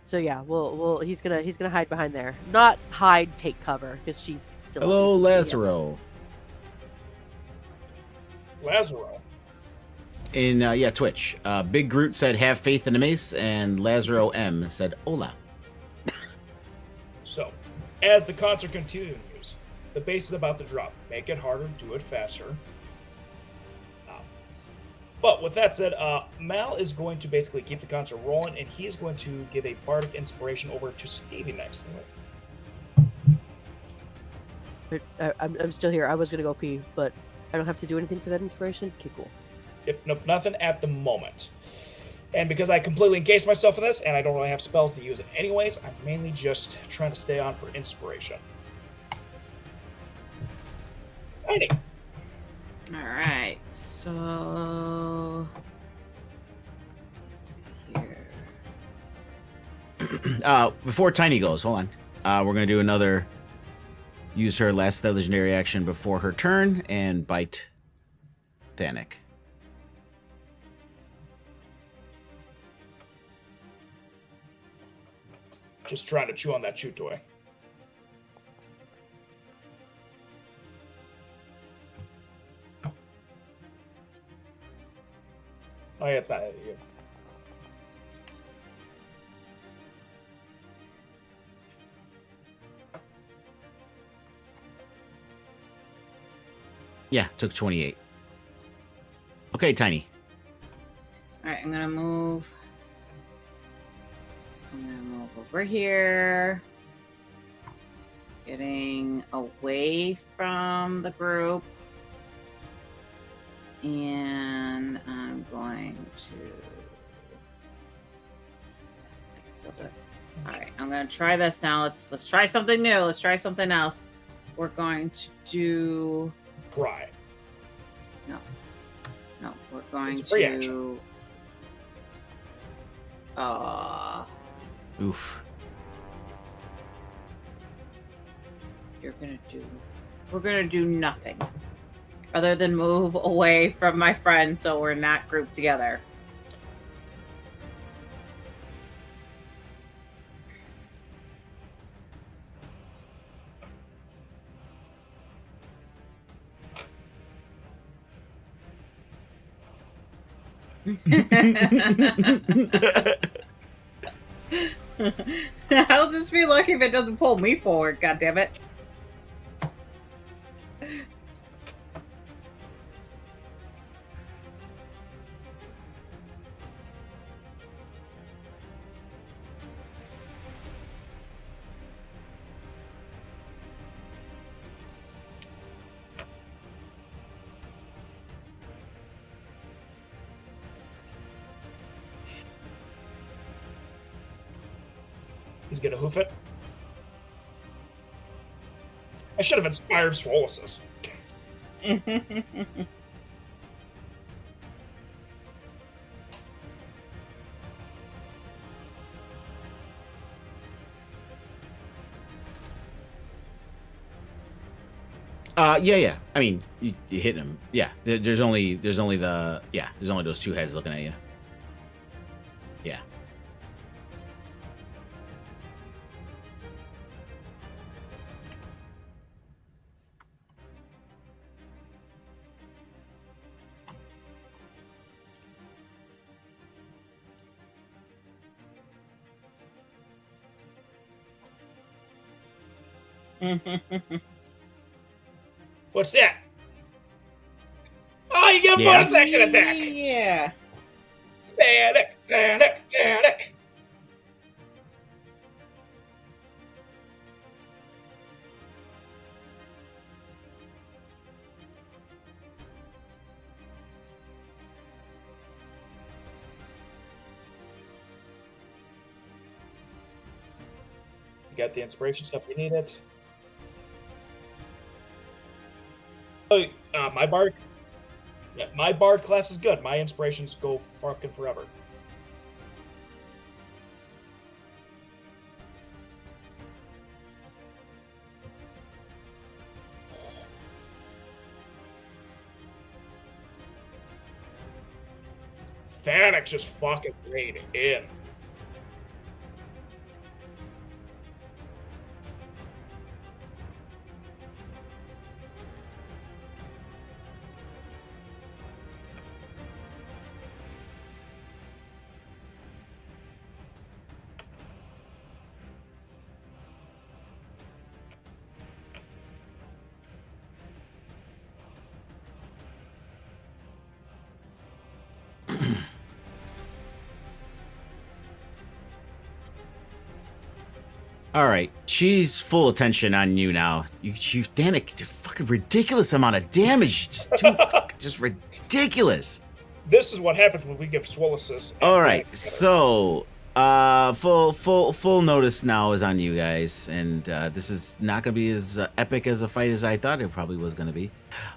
So yeah, he's gonna hide behind there. Not hide, take cover because she's still. Hello, obviously- Lazaro. Lazaro. In Twitch. Big Groot said, have faith in the mace, and Lazaro M said, hola. So, as the concert continues, the bass is about to drop. Make it harder, do it faster. But with that said, Mal is going to basically keep the concert rolling, and he's going to give a bardic inspiration over to Stevie next. I'm still here. I was gonna go pee, but I don't have to do anything for that inspiration. Okay, cool. Yep, nope, nothing at the moment. And because I completely encased myself in this, and I don't really have spells to use it anyways, I'm mainly just trying to stay on for inspiration. Alrighty. All right, so let's see here. Before Tiny goes, hold on. We're going to do another, use her last legendary action before her turn, and bite Thanik. Just trying to chew on that chew toy. Oh yeah, it's not hitting you. Yeah, took 28. Okay, Tiny. All right, I'm gonna move over here, getting away from the group, and I'm going to. I still do it. All right, I'm gonna try this now. Let's try something new. Let's try something else. We're going to do. Pry. No, we're going It's a free to. action. Oof. We're gonna do nothing other than move away from my friends so we're not grouped together. I'll just be lucky if it doesn't pull me forward, god damn it. He's gonna hoof it. I should have inspired Swolosis. Yeah. I mean, you hit him. Yeah. There's only those two heads looking at you. Yeah. What's that? Oh, you get a bonus action attack! Yeah. Panic. You got the inspiration stuff you needed. Oh, my bard. Yeah, my bard class is good. My inspirations go fucking forever. Phanex just fucking laid in. All right, she's full attention on you now. You Danik, fucking ridiculous amount of damage. Just ridiculous. This is what happens when we give Swolosis. All right, so full notice now is on you guys, and this is not gonna be as epic as a fight as I thought it probably was gonna be. Dude,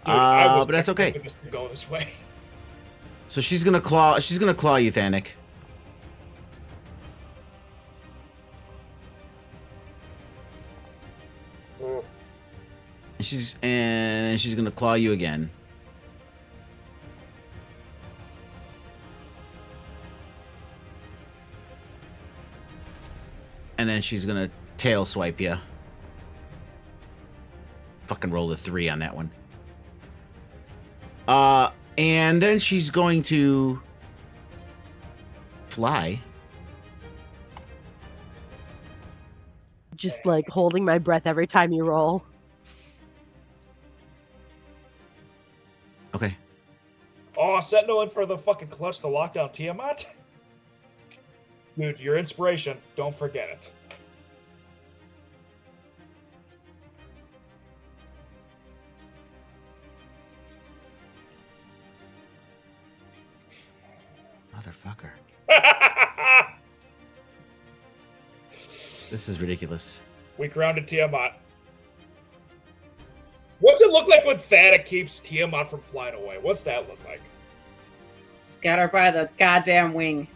but that's okay. This to go this way. So she's gonna claw you, Thanik. And she's gonna claw you again. And then she's gonna tail swipe you. Fucking roll a 3 on that one. And then she's going to fly. Just like holding my breath every time you roll. Okay. Oh, Sentinel in for the fucking clutch, the lockdown Tiamat. Dude, your inspiration, don't forget it. Motherfucker. This is ridiculous. We grounded Tiamat. What's it look like when Thada keeps Tiamat from flying away? What's that look like? Just got her by the goddamn wing.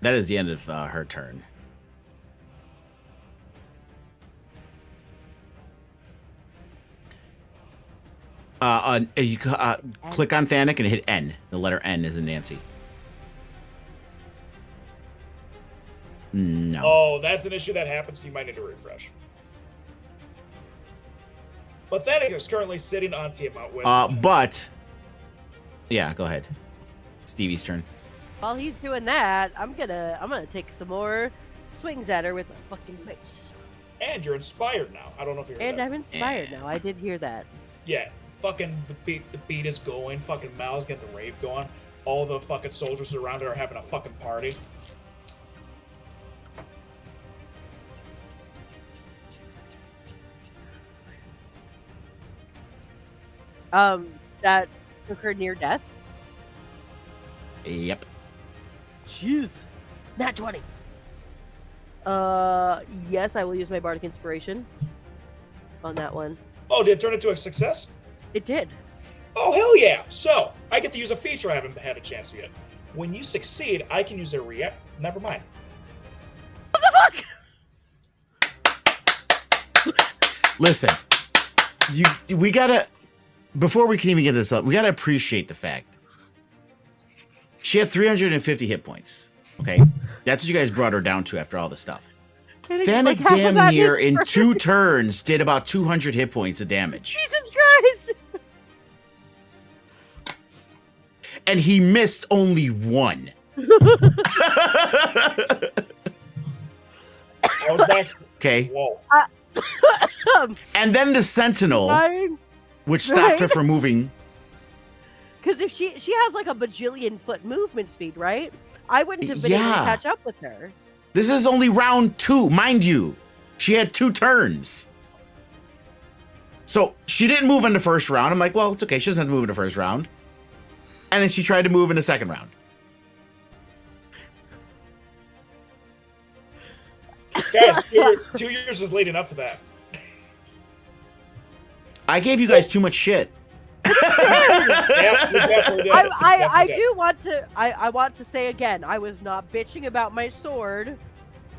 That is the end of her turn. You click on Thanik and hit N. The letter N is in Nancy. No. Oh, that's an issue that happens. You might need to refresh. Pathetic is currently sitting on Tiamat with. But yeah, go ahead. Stevie's turn. While he's doing that, I'm gonna take some more swings at her with my fucking mace. And you're inspired now. I don't know if you're. And I'm inspired now. I did hear that. Yeah, fucking the beat is going. Fucking Mal's getting the rave going. All the fucking soldiers around her are having a fucking party. That took her near death. Yep. Jeez. Nat 20. Yes, I will use my bardic inspiration on that one. Oh, did it turn into a success? It did. Oh, hell yeah! So, I get to use a feature I haven't had a chance yet. When you succeed, I can use a react. Never mind. What the fuck? Listen, we gotta, before we can even get this up, we gotta appreciate the fact she had 350 hit points. Okay, that's what you guys brought her down to after all the stuff. Then like, half of damn that near is in perfect. 2 turns did about 200 hit points of damage, Jesus Christ! and he missed only 1. I was back. Okay, Whoa. and then the Sentinel, which stopped her from moving. Because if she has like a bajillion foot movement speed, right? I wouldn't have been able to Yeah. catch up with her. This is only round 2, mind you. She had 2 turns. So she didn't move in the first round. I'm like, well, it's okay. She doesn't have to move in the first round. And then she tried to move in the second round. Guys, 2 years was leading up to that. I gave you guys too much shit. Yeah, we definitely did. I do want to I want to say again, I was not bitching about my sword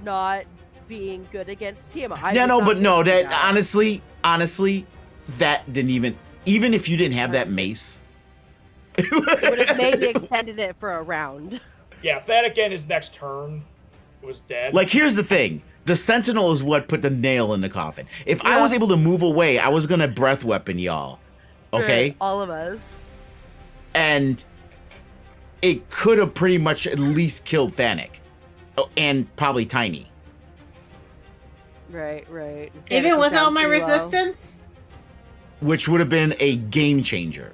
not being good against Tiamat. Yeah, no, but no, that honestly. honestly, that didn't even if you didn't have that mace. It would have maybe extended it for a round. Yeah, Thanic in his next turn was dead. Like, here's the thing. The Sentinel is what put the nail in the coffin. If I Yeah. was able to move away, I was gonna breath weapon y'all. Okay? For all of us. And it could have pretty much at least killed Thanic. Oh, and probably Tiny. Right. Even Danik was without down my pretty low. resistance? Which would have been a game changer.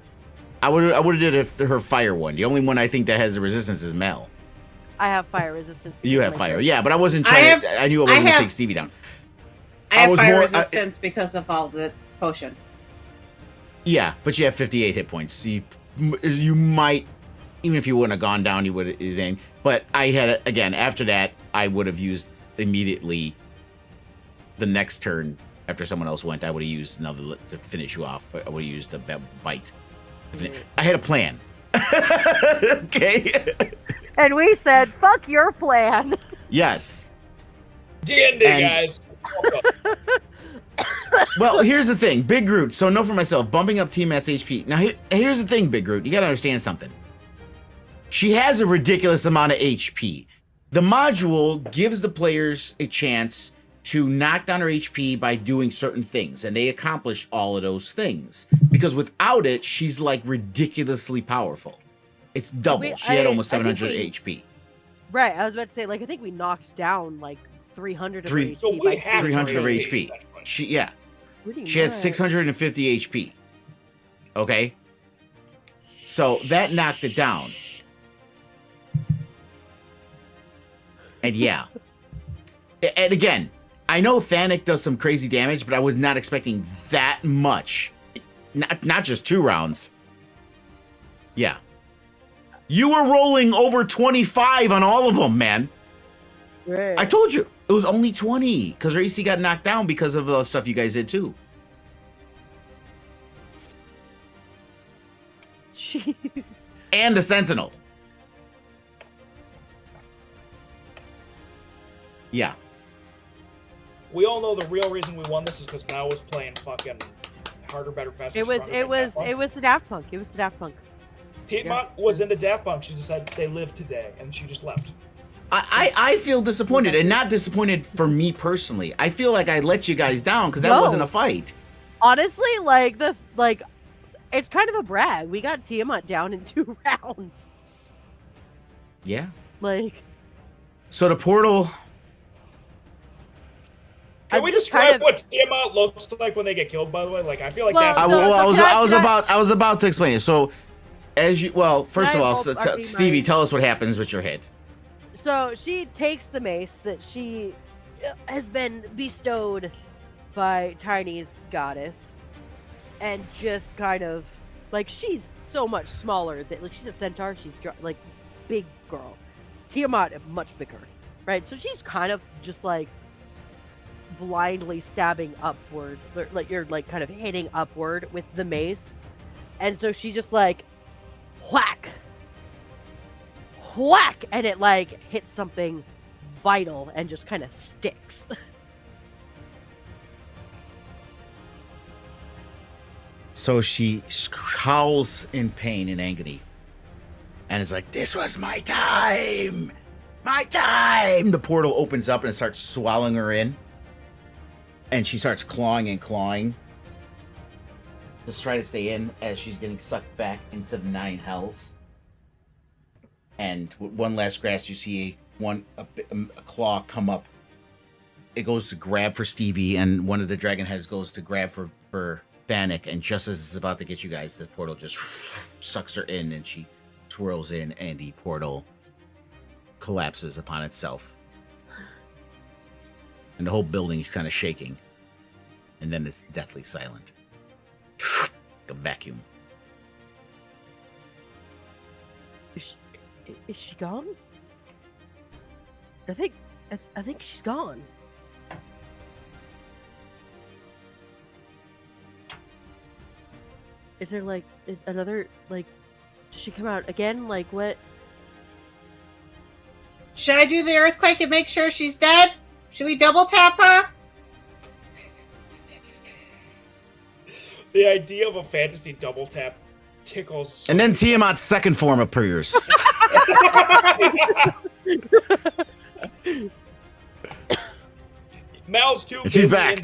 I would have did it her fire one. The only one I think that has the resistance is Mel. I have fire resistance. You because have of my fire. sword. Yeah, but I wasn't I trying I knew I wasn't gonna have- take Stevie down. I I have was fire more- resistance because of all the potion. Yeah, but you have 58 hit points. You might, even if you wouldn't have gone down, you would have then. But I had, again, after that, I would have used immediately the next turn after someone else went. I would have used another to finish you off. I would have used a bite. I had a plan. Okay. And we said, "Fuck your plan." Yes. D&D, And- guys. Welcome. Well, here's the thing, Big Groot. So, note for myself, bumping up Tiamat's HP. Now, here's the thing, Big Groot. You gotta understand something. She has a ridiculous amount of HP. The module gives the players a chance to knock down her HP by doing certain things, and they accomplish all of those things. Because without it, she's like ridiculously powerful. It's double. She had almost I think 700 we- HP. Right. I was about to say, like, I think we knocked down like 300 of her Three- HP. So we by have 300 of 300 HP. She had Pretty 650 HP. Okay? So that knocked it down. And yeah. And again, I know Thanic does some crazy damage, but I was not expecting that much. Not just 2 rounds. Yeah. You were rolling over 25 on all of them, man. Right. I told you. It was only 20 because her AC got knocked down because of the stuff you guys did too. Jeez. And the Sentinel. Yeah. We all know the real reason we won this is because Mal was playing fucking harder, better, faster. It was stronger it than was Daft Punk. it was the Daft Punk. It was the Daft Punk. Tiamat was into Daft Punk. She just said they live today, and she just left. I feel disappointed, and not disappointed for me personally. I feel like I let you guys down because that No. wasn't a fight. Honestly, it's kind of a brag. We got Tiamat down in 2 rounds. Yeah. Like, So the portal. Can we describe what Tiamat looks like when they get killed? By the way, like I feel like Well, that's. I was about to explain it. So, first of all, Stevie, tell us what happens with your hit. So she takes the mace that she has been bestowed by Tiny's goddess, and just kind of like she's so much smaller that like she's a centaur. She's like big girl. Tiamat much bigger, right? So she's kind of just like blindly stabbing upward, like you're like kind of hitting upward with the mace, and so she just like whack, and it like hits something vital and just kind of sticks. So she howls in pain and agony, and it's like, "This was my time, my time." The portal opens up and it starts swallowing her in. And she starts clawing and clawing to try to stay in as she's getting sucked back into the 9 hells. And with one last grasp, you see a claw come up. It goes to grab for Stevie, and one of the dragon heads goes to grab for Thanik. And just as it's about to get you guys, the portal just sucks her in, and she twirls in, and the portal collapses upon itself. And the whole building is kind of shaking. And then it's deathly silent. A vacuum. Is she gone? I think she's gone. Is there like another, like, does she come out again? Like what? Should I do the earthquake and make sure she's dead? Should we double tap her? The idea of a fantasy double tap tickles. And then Tiamat's second form appears. Mal's too busy. She's back.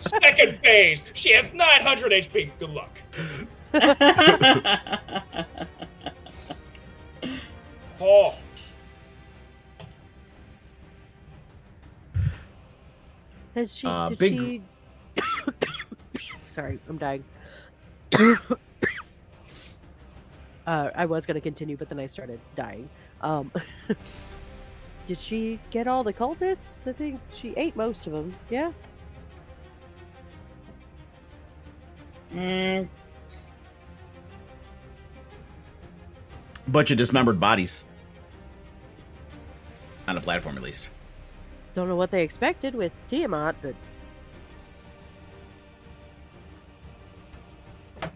Second phase. She has 900 HP. Good luck. Oh. Has she? Big... Sorry, I'm dying. I was gonna continue, but then I started dying. Did she get all the cultists? I think she ate most of them. Yeah. Bunch of dismembered bodies. On a platform, at least. Don't know what they expected with Tiamat, but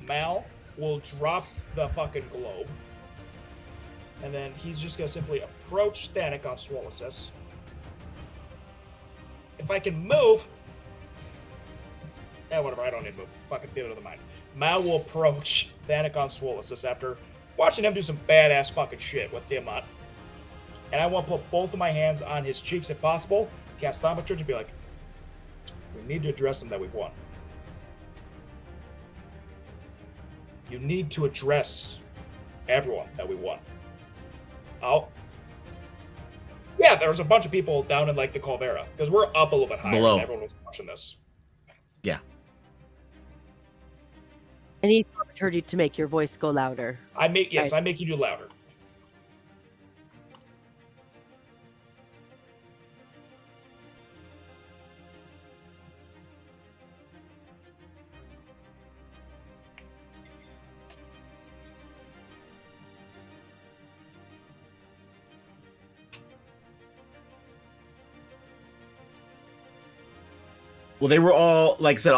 Mal will drop the fucking globe. And then he's just gonna simply approach Thanik on Swollisus. If I can move... whatever, I don't need to move. Fucking theater of the mind. Mal will approach Thanik on Swollisus after watching him do some badass fucking shit with Tiamat. And I want to put both of my hands on his cheeks if possible, cast Thaumaturgy and be like, we need to address him that we've won. You need to address everyone that we won. Oh. Yeah, there was a bunch of people down in like the Caldera, because we're up a little bit higher Below. and everyone was watching this. Yeah. I need thaumaturgy to make your voice go louder. I make you do louder. Well, they were all, like I said,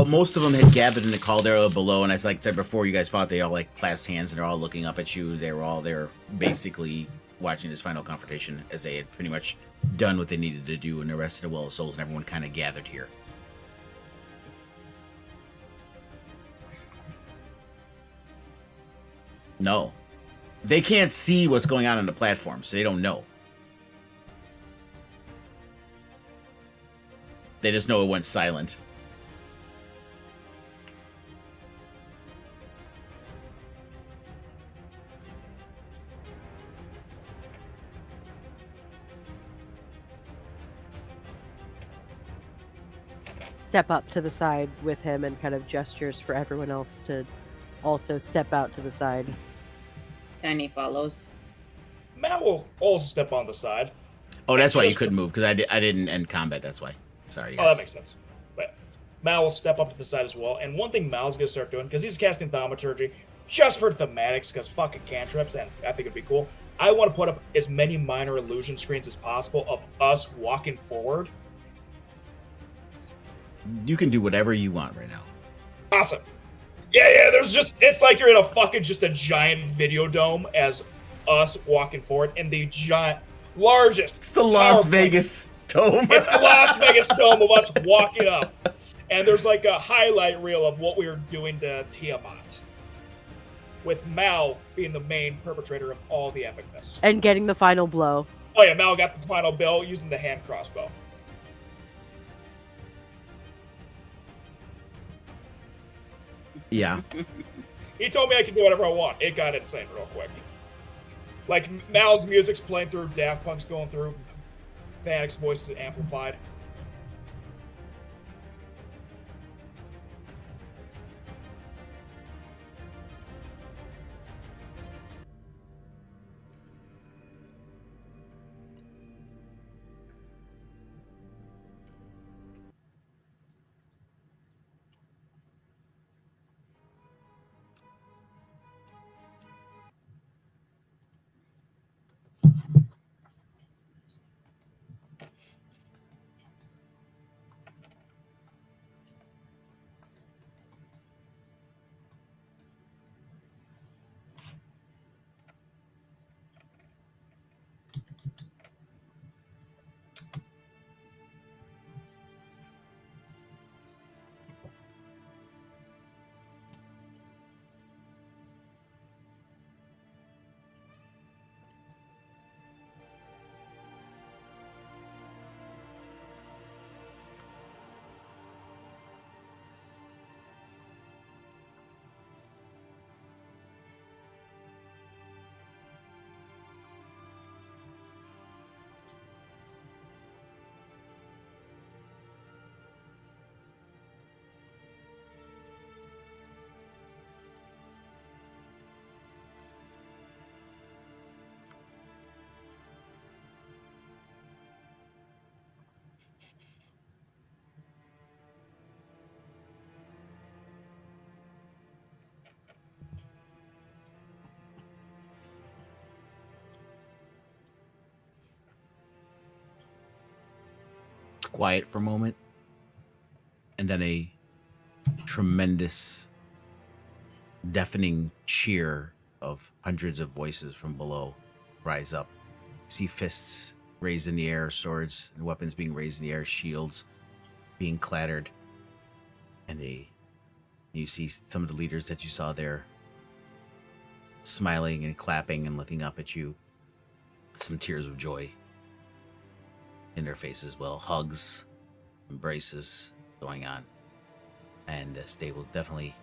most of them had gathered in the caldera below, and as like I said before, you guys fought, they all like clasped hands and they're all looking up at you. They were all there basically watching this final confrontation as they had pretty much done what they needed to do, and the rest of the Well of Souls and everyone kind of gathered here. No. They can't see what's going on the platform, so they don't know. They just know it went silent. Step up to the side with him and kind of gestures for everyone else to also step out to the side. Tiny follows. Matt will also step on the side. Oh, that's why you just- couldn't move, because I didn't end combat. That's why. Sorry, Oh, guys. that makes sense. But Mal will step up to the side as well. And one thing Mal's going to start doing, because he's casting Thaumaturgy just for thematics, because fucking cantrips, and I think it'd be cool. I want to put up as many minor illusion screens as possible of us walking forward. You can do whatever you want right now. Awesome. Yeah, there's just, it's like you're in a fucking, just a giant video dome as us walking forward in the giant, largest. It's the Las PowerPoint. Vegas dome. It's the Las Vegas dome of us walking up. And there's like a highlight reel of what we were doing to Tiamat. With Mal being the main perpetrator of all the epicness. And getting the final blow. Oh yeah, Mal got the final bill using the hand crossbow. Yeah. He told me I could do whatever I want. It got insane real quick. Like, Mal's music's playing through, Daft Punk's going through, Fannic's voice is amplified. Quiet for a moment, and then a tremendous, deafening cheer of hundreds of voices from below rise up. See fists raised in the air, swords and weapons being raised in the air, shields being clattered, and you see some of the leaders that you saw there smiling and clapping and looking up at you, some tears of joy in their faces as well, hugs, embraces going on, and they will definitely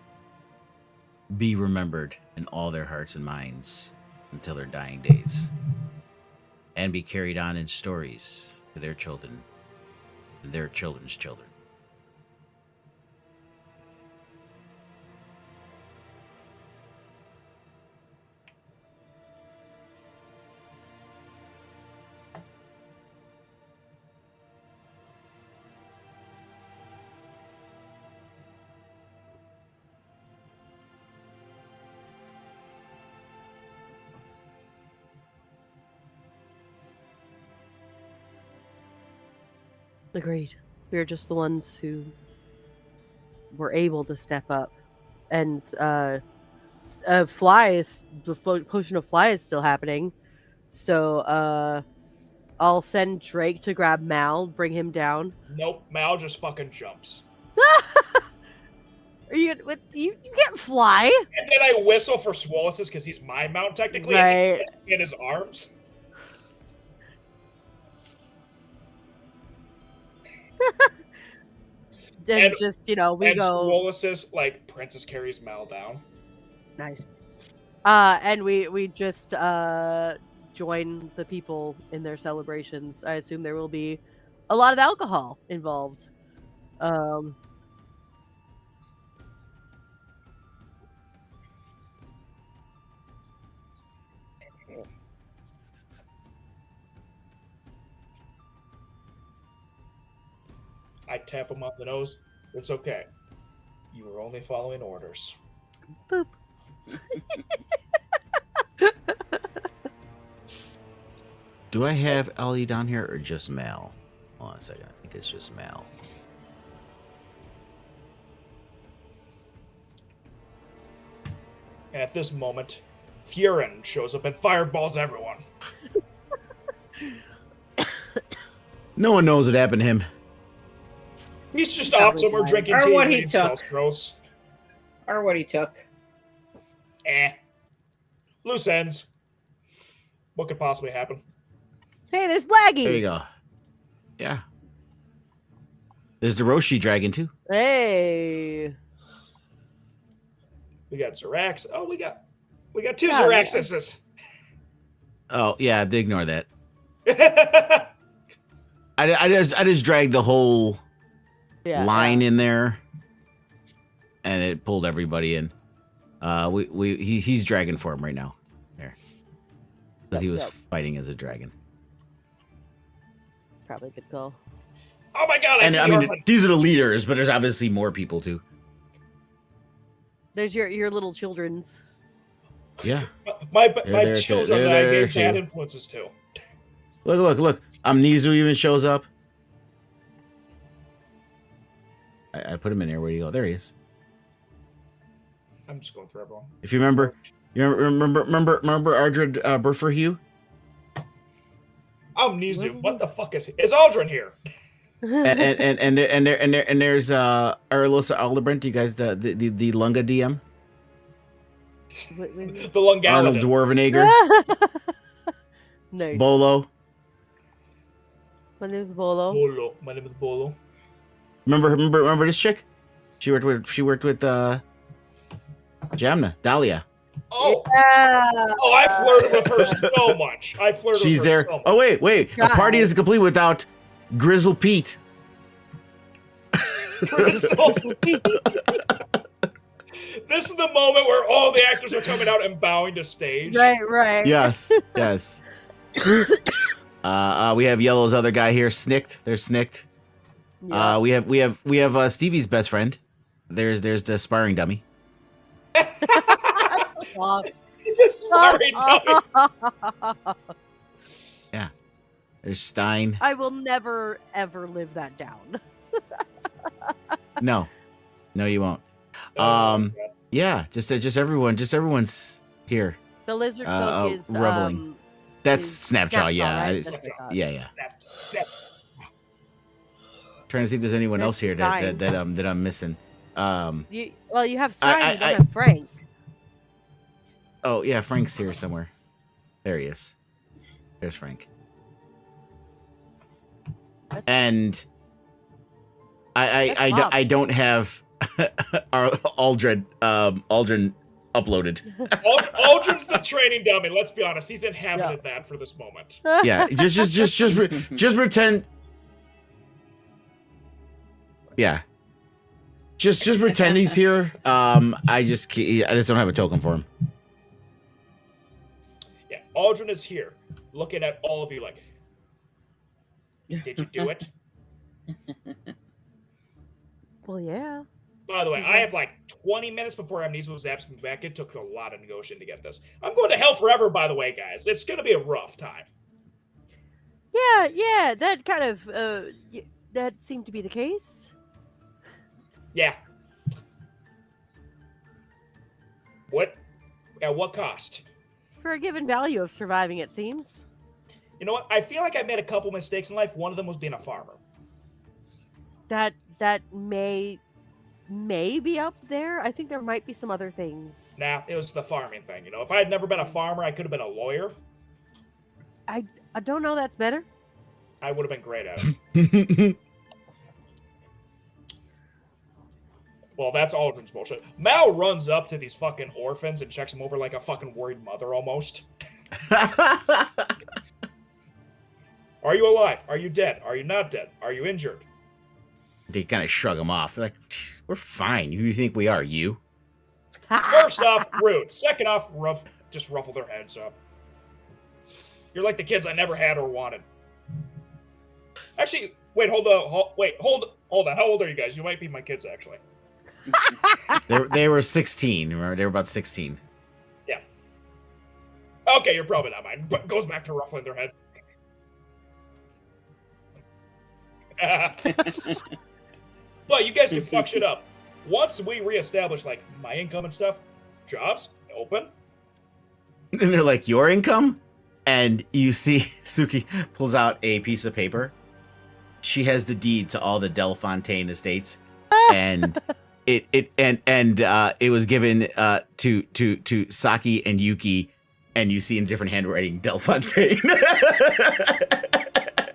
be remembered in all their hearts and minds until their dying days, and be carried on in stories to their children and their children's children. Agreed. We are just the ones who were able to step up. And fly is the potion of fly is still happening. So I'll send Drake to grab Mal, bring him down. Nope, Mal just fucking jumps. Are you with you can't fly. And then I whistle for Swollis because he's my mount technically, Right. and he in his arms. and just we and go Swolus like Princess carries Mal down. nice. And we just join the people in their celebrations. I assume there will be a lot of alcohol involved. I tap him on the nose. It's okay. You were only following orders. Boop. Do I have Ellie down here or just Mal? Hold on a second. I think it's just Mal. And at this moment, Faerun shows up and fireballs everyone. No one knows what happened to him. He's just off somewhere drinking Or tea. what and he eating stuff. took. Gross. Or what he took. Loose ends. What could possibly happen? Hey, there's Blaggy. There you go. Yeah. There's the Roshi dragon too. Hey. We got Zerax. Oh, we got two Yeah, Zeraxuses. Oh yeah, ignore that. I just dragged the whole line in there, and it pulled everybody in. He's dragon form right now, there, because he was fighting as a dragon. Probably a good call. Oh my god! And see I the mean, orphan. these are the leaders, but there's obviously more people too. There's your little children's. my Yeah. there too. children They're that I there gave bad too. influences to. Look. Amnesu even shows up. I put him in there. Where do you go? There he is. I'm just going through everyone. If you remember Ardred Burferhue? Amnesu, what the fuck is Aldrin here? and there's Arlosa Aldebrant, you guys, the Lunga DM, The Lungaladin. Arnold Dwarvenager, Nice. Bolo. My name's Bolo. Bolo. My name is Bolo. Remember this chick? She worked with Jamna, Dahlia. Oh, Yeah. oh! I flirted with her so much. She's there. So much. Oh wait! God. A party isn't complete without Grizzle Pete. This is the moment where all the actors are coming out and bowing to stage. Right. Yes. We have Yellow's other guy here, Snicked. There's Snicked. Yeah. We have Stevie's best friend. There's the sparring dummy. Sorry, dummy. Yeah. There's Stein. I will never ever live that down. No, you won't. Oh, God. Yeah, just everyone's here. The lizard folk is reveling. That's is Snapjaw. Yeah, right? it's- That's what I thought. yeah. Snap. Trying to see if there's anyone There's else here Stein. that I'm missing. You have Stein, I- you don't have Frank. Oh yeah, Frank's here somewhere. There he is. There's Frank. That's- And That's Bob. I don't have our Aldrin uploaded. Aldrin's the training dummy. Let's be honest. He's inhabited that for this moment. Yeah, just pretend. Yeah, just pretend he's here. I just don't have a token for him. Yeah, Aldrin is here, looking at all of you like, did you do it? Well, yeah. By the way, I have like 20 minutes before Amnesia zaps me back. It took a lot of negotiating to get this. I'm going to hell forever, by the way, guys. It's going to be a rough time. Yeah. That kind of that seemed to be the case. Yeah. What? At what cost? For a given value of surviving, it seems. You know what? I feel like I made a couple mistakes in life. One of them was being a farmer. That may be up there. I think there might be some other things. Nah, it was the farming thing. You know, if I had never been a farmer, I could have been a lawyer. I don't know that's better. I would have been great at it. Well, that's Aldrin's bullshit. Mal runs up to these fucking orphans and checks them over like a fucking worried mother almost. Are you alive? Are you dead? Are you not dead? Are you injured? They kind of shrug him off. They're like, we're fine. Who do you think we are? You? First off, rude. Second off, just ruffle their heads up. You're like the kids I never had or wanted. Actually, wait, hold on. How old are you guys? You might be my kids, actually. They were 16. Remember, they were about 16. Yeah. Okay, you're probably not mine. But goes back to ruffling their heads. But you guys can fuck shit up. Once we reestablish like my income and stuff, jobs open. And they're like, your income? And you see Suki pulls out a piece of paper. She has the deed to all the Delfontaine estates, and it was given to Saki and Yuki, and you see in different handwriting Delfontaine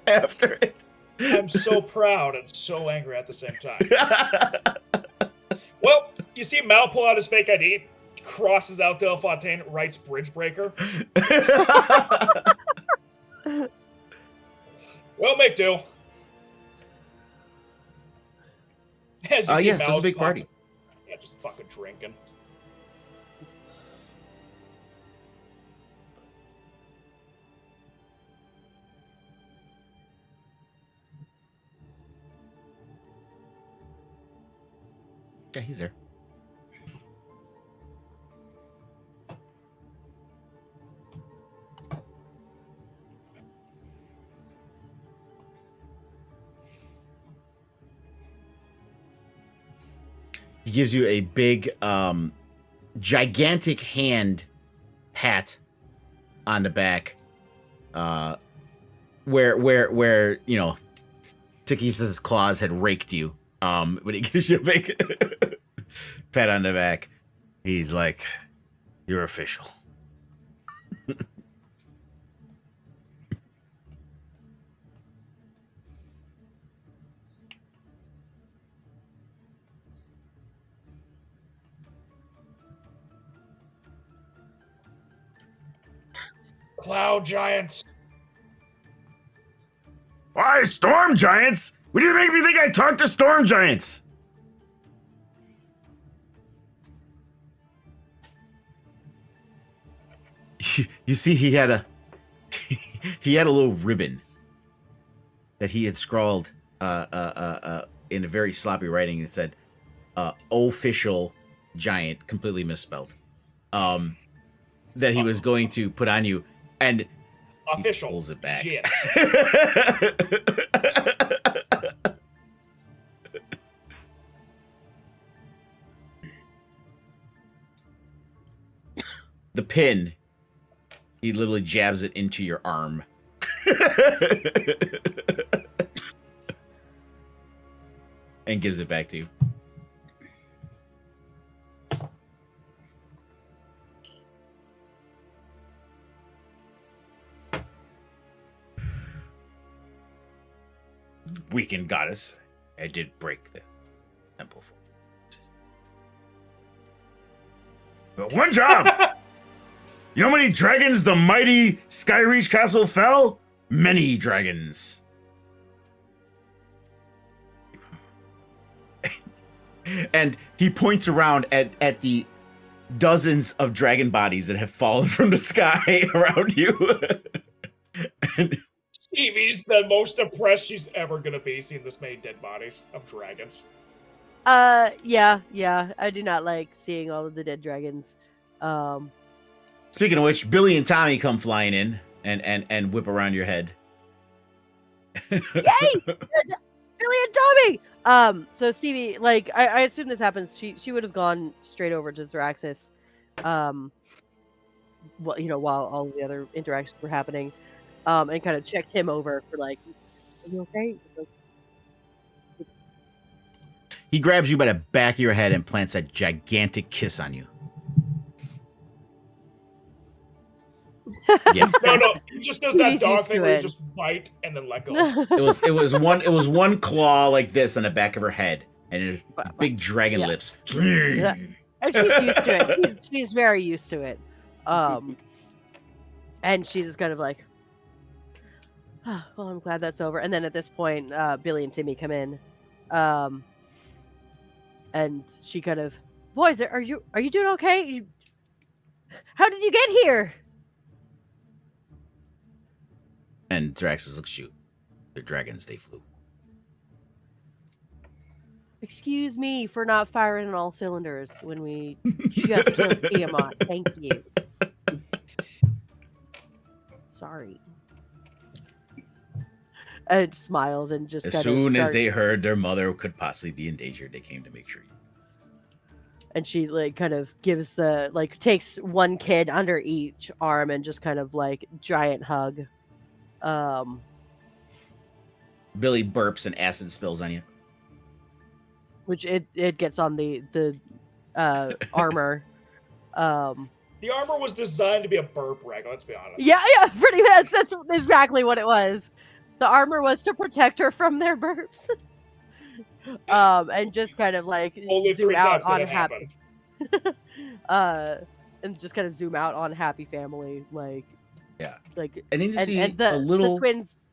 after it. I'm so proud and so angry at the same time. Well, you see Mal pull out his fake ID, crosses out Delfontaine, writes bridge breaker. Well, make do. As you see yeah, it's just a Mal's big party. Yeah, just fucking drinking. Yeah, he's there. He gives you a big, gigantic hand pat on the back, where you know, Takisa's claws had raked you. But he gives you a big pat on the back. He's like, "You're official." Cloud giants. Why, storm giants? What do you make me think I talked to storm giants? You see, he had a little ribbon that he had scrawled in a very sloppy writing. It said "official giant," completely misspelled. That he was going to put on you, and Official. he pulls it back. Shit. The pin, he literally jabs it into your arm. And gives it back to you. Weakened goddess. I did break the temple for you. But one job! You know how many dragons the mighty Skyreach castle fell? Many dragons. And he points around at the dozens of dragon bodies that have fallen from the sky around you. And Stevie's the most depressed she's ever gonna be seeing this many dead bodies of dragons. Yeah. I do not like seeing all of the dead dragons. speaking of which, Billy and Tommy come flying in and whip around your head. Yay! Billy and Tommy! So Stevie, like, I assume this happens. She would have gone straight over to Zeraxis, well, you know, while all the other interactions were happening, and kind of checked him over for like, are you okay? Like, He grabs you by the back of your head and plants a gigantic kiss on you. Yeah. No, he just does that He's dog used thing to where you it. just bite and then let go. It was one claw like this on the back of her head, and his big dragon yeah. lips. Yeah. And she's used to it. She's very used to it. And she's just kind of like, oh, well, I'm glad that's over. And then at this point, Billy and Timmy come in, and she kind of, boys, are you doing okay? How did you get here? And Draxus looks, shoot, they're dragons. They flew. Excuse me for not firing on all cylinders when we just killed Tiamat. Thank you. Sorry. And smiles and just As kind soon of as they starts- heard their mother could possibly be in danger, they came to make sure. And she like kind of gives the like takes one kid under each arm and just kind of like giant hug. Billy burps and acid spills on you. Which it gets on the armor. The armor was designed to be a burp rag. Let's be honest. Yeah, pretty much. That's exactly what it was. The armor was to protect her from their burps. And just kind of like Only zoom 3 out times on that happy. happened. And just kind of zoom out on happy family, like Yeah. like And then you see and a little. the twins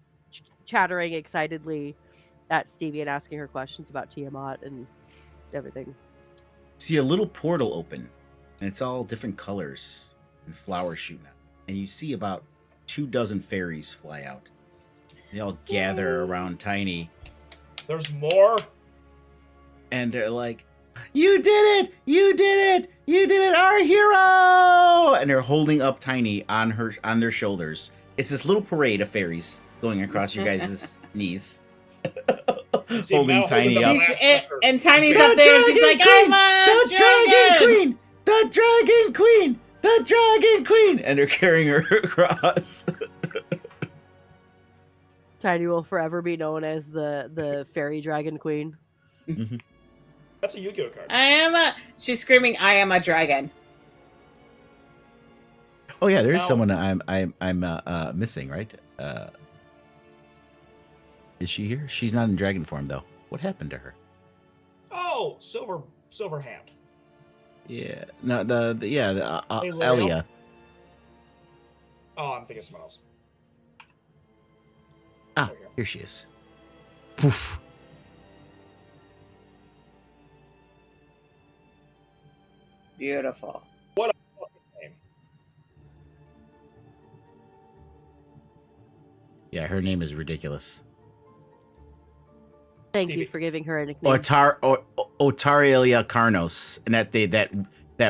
chattering excitedly at Stevie and asking her questions about Tiamat and everything. See a little portal open, and it's all different colors and flowers shooting out. And you see about 24 fairies fly out. They all gather around Tiny, There's more. and they're like, "You did it! You did it! You did it! Our hero!" And they're holding up Tiny on their shoulders. It's this little parade of fairies going across your guys' knees, See, holding Mal Tiny holding up. the She's last sucker. and Tiny's The up there, and she's Dragon like, "I'm Queen! a The Dragon dragon." Queen! The Dragon Queen! The Dragon Queen! And they're carrying her across. Tiny will forever be known as the fairy dragon queen. That's a Yu-Gi-Oh card. I am a. She's screaming, "I am a dragon." Oh yeah, there's Now- someone I'm missing, right? Is she here? She's not in dragon form though. What happened to her? Oh, silver hand. Yeah, no, Hey, L'Oreal? Elia. Oh, I'm thinking of someone else. Ah, There we go. here she is. Poof. Beautiful. Name. Yeah, her name is ridiculous. Thank Stevie. you for giving her a nickname. Otarelia Carnos, and that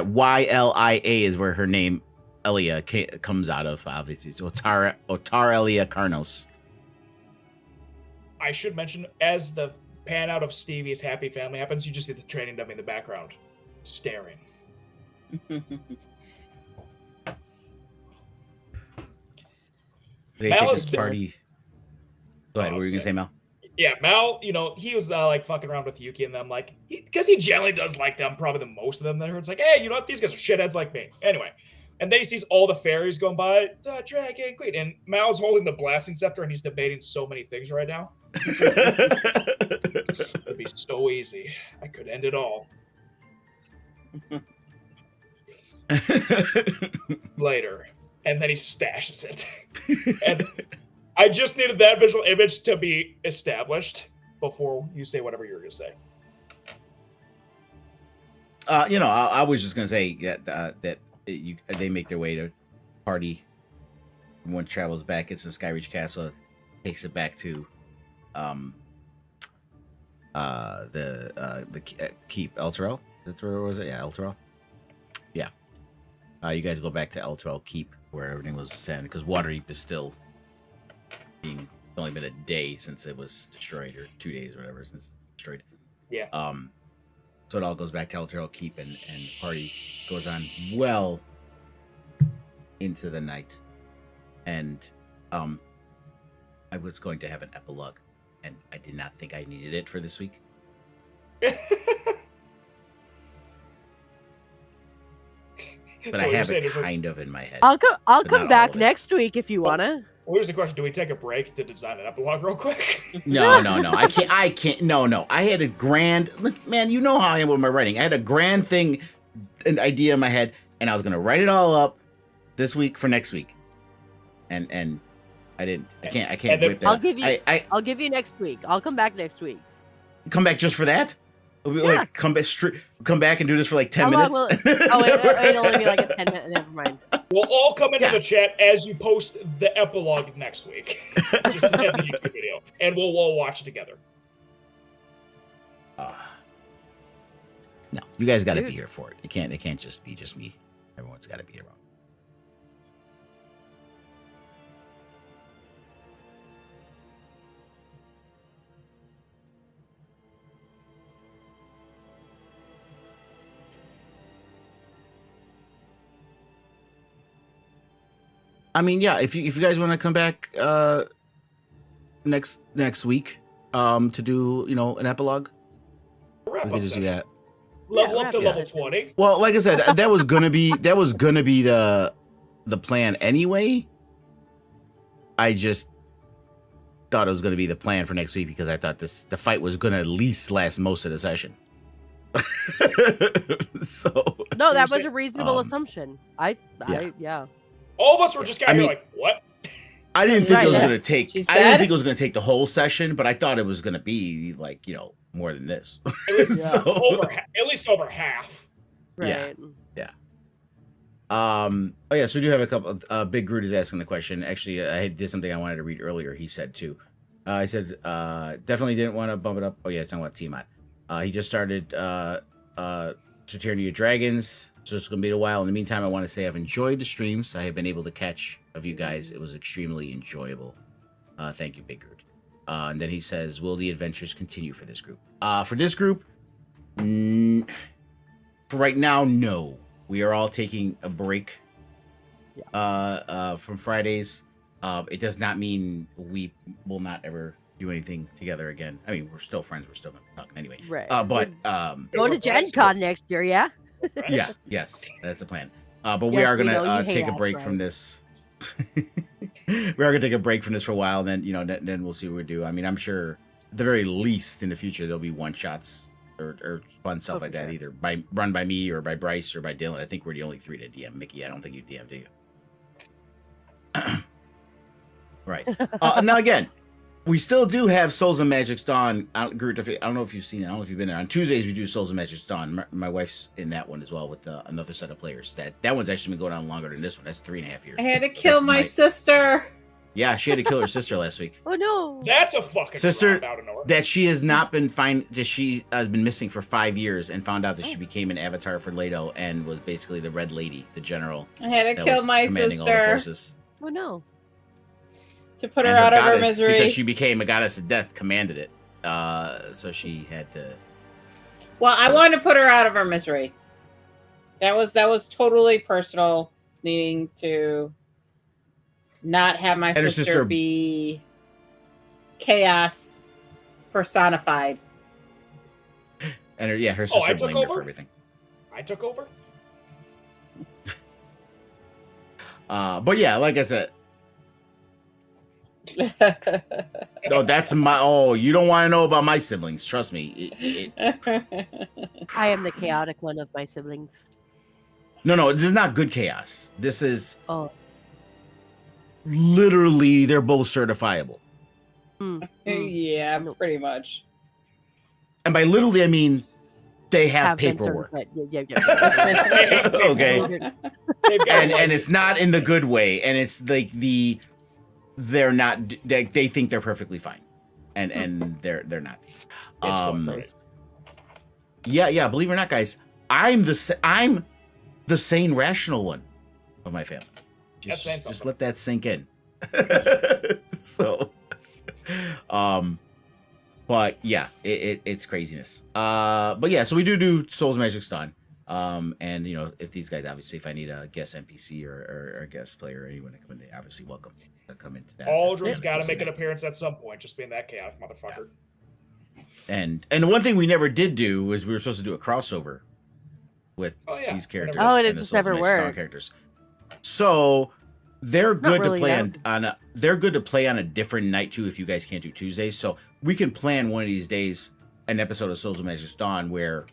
YLIA is where her name Elia comes out of. Obviously, so Otarelia Carnos. I should mention, as the pan out of Stevie's happy family happens, you just see the training dummy in the background, staring. They Mal take is this party. Go ahead. What were you gonna say, Mal? Yeah, Mal, he was like fucking around with Yuki and them, like, because he generally does like them, probably the most of them that are. It's like, hey, you know what? These guys are shitheads like me. Anyway, and then he sees all the fairies going by, the Dragon Queen, and Mal's holding the blasting scepter and he's debating so many things right now. It'd be so easy. I could end it all later. And then he stashes it. And I just needed that visual image to be established before you say whatever you were going to say. I was just gonna say that they make their way to party. One travels back, gets to Skyreach Castle, takes it back to the keep Elturel. That's where was it? Yeah, Elturel. Yeah. You guys go back to Elturel Keep where everything was sent because Waterdeep is still being. It's only been a day since it was destroyed, or 2 days, or whatever, since it's destroyed. Yeah. So it all goes back to Elturel Keep, and the party goes on well into the night. And I was going to have an epilogue, and I did not think I needed it for this week. But So I you're have saying it if we're- kind of in my head. I'll But come not back all of it. next week if you wanna. Well, here's the question: do we take a break to design an epilogue real quick? No. I can't. No. I had a grand man. You know how I am with my writing. I had a grand thing, an idea in my head, and I was gonna write it all up this week for next week, and I didn't. I can't whip that. I'll give you next week. I'll come back next week. Come back just for that. We'll Yeah. like come back and do this for like 10 How long minutes. will it'll only be like a 10 minute. Never mind. We'll all come into Yeah. the chat as you post the epilogue next week, just as a YouTube video, and we'll all watch it together. No, you guys got to be Dude. here for it. It can't just be just me. Everyone's got to be around. I mean, yeah, if you guys want to come back next week to do, an epilogue, Wrap we up could just do session. that. Level up to wrap level up. 20. Well, like I said, that was gonna be the plan anyway. I just thought it was gonna be the plan for next week because I thought the fight was gonna at least last most of the session. So No, that was Thursday. a reasonable Um, assumption. Yeah. All of us were just kind of I mean- like, what? I didn't think it was Right. gonna take. She's I didn't dead? think it was gonna take the whole session, but I thought it was gonna be like more than this. At least, So- at least over half. Right. Oh yeah, so we do have a couple. Big Groot is asking the question. Actually, I did something I wanted to read earlier. He said too. I said definitely didn't want to bump it up. Oh yeah, it's talking about TIamat. He just started Tyranny of Dragons, so it's gonna be a while. In the meantime, I want to say I've enjoyed the streams. I have been able to catch of you guys. It was extremely enjoyable. Thank you, Big Groot. And then he says, "Will the adventures continue for this group?" For this group, for right now, no. We are all taking a break from Fridays. It does not mean we will not ever do anything together again. I mean, we're still friends. We're still talking anyway. Right. But Going to Gen Con next year, yeah? yeah, yes, that's the plan. But we Yes, are we gonna know you hate take a ass break from rides. this. We are gonna take a break from this for a while, and then then we'll see what we do. I mean, I'm sure at the very least in the future there'll be one shots or fun stuff Oh, like for that, sure. either run by me or by Bryce or by Dylan. I think we're the only three to DM. Mickey, I don't think you DM, do you? Right. Now again, we still do have Souls and Magic's Dawn. Groot, I don't know if you've seen it. I don't know if you've been there. On Tuesdays we do Souls and Magic's Dawn. My wife's in that one as well with another set of players. That one's actually been going on longer than this one. That's 3.5 years. I had to kill That's my sister. Yeah, she had to kill her sister last week. Oh, no. That's a fucking Sister- drop out of nowhere. That she has not been that she has been missing for 5 years, and found out that she became an avatar for Leto and was basically the Red Lady, the general I had to that kill was my commanding all the sister forces. Oh, no. to put her And out of her goddess, misery. because she became a goddess of death, commanded it. So she had to. Well, I wanted to put her out of her misery. That was totally personal, needing to not have my her sister, sister- be chaos personified. And her I sister took blamed her for over? everything. I took over. But yeah, like I said, oh, that's my. Oh, you don't want to know about my siblings. Trust me. I am the chaotic one of my siblings. No, this is not good chaos. This is Oh. literally they're both certifiable, yeah, No. pretty much. and by literally I mean they have been paperwork. certified. Yeah. Okay. They've got And a it's not in the good way, and it's like they're not. They think they're perfectly fine, and they're not. It's Yeah. Believe it or not, guys, I'm the sane, rational one of my family. That's saying Just something. let that sink in. So, but yeah, it's craziness. But yeah, so we do Souls Magic's Dawn. And if these guys, obviously, if I need a guest NPC or a guest player or anyone to come in, they obviously welcome to come into that. Aldrin's got to make an it. appearance at some point, just being that chaotic motherfucker. And the one thing we never did do was we were supposed to do a crossover with Oh, yeah. these characters. Oh, and it the just Souls never of Magic's Dawn worked. characters. So They're good really, to play no. they're good to play on a different night too if you guys can't do Tuesdays. So we can plan one of these days an episode of Souls of Magic Dawn where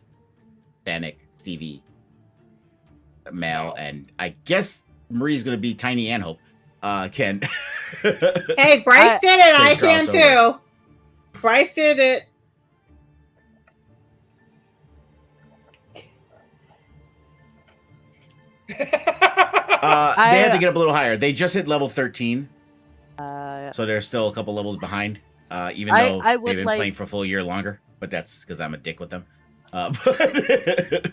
Bannock, Stevie, Mal, and I guess Marie's gonna be Tiny and Hope. Can Hey, Bryce did it. I can crossover. too. Bryce did it. They have to get up a little higher. They just hit level 13, Uh, so they're still a couple levels behind. Even though I they've would been like- playing for a full year longer, but that's because I'm a dick with them. But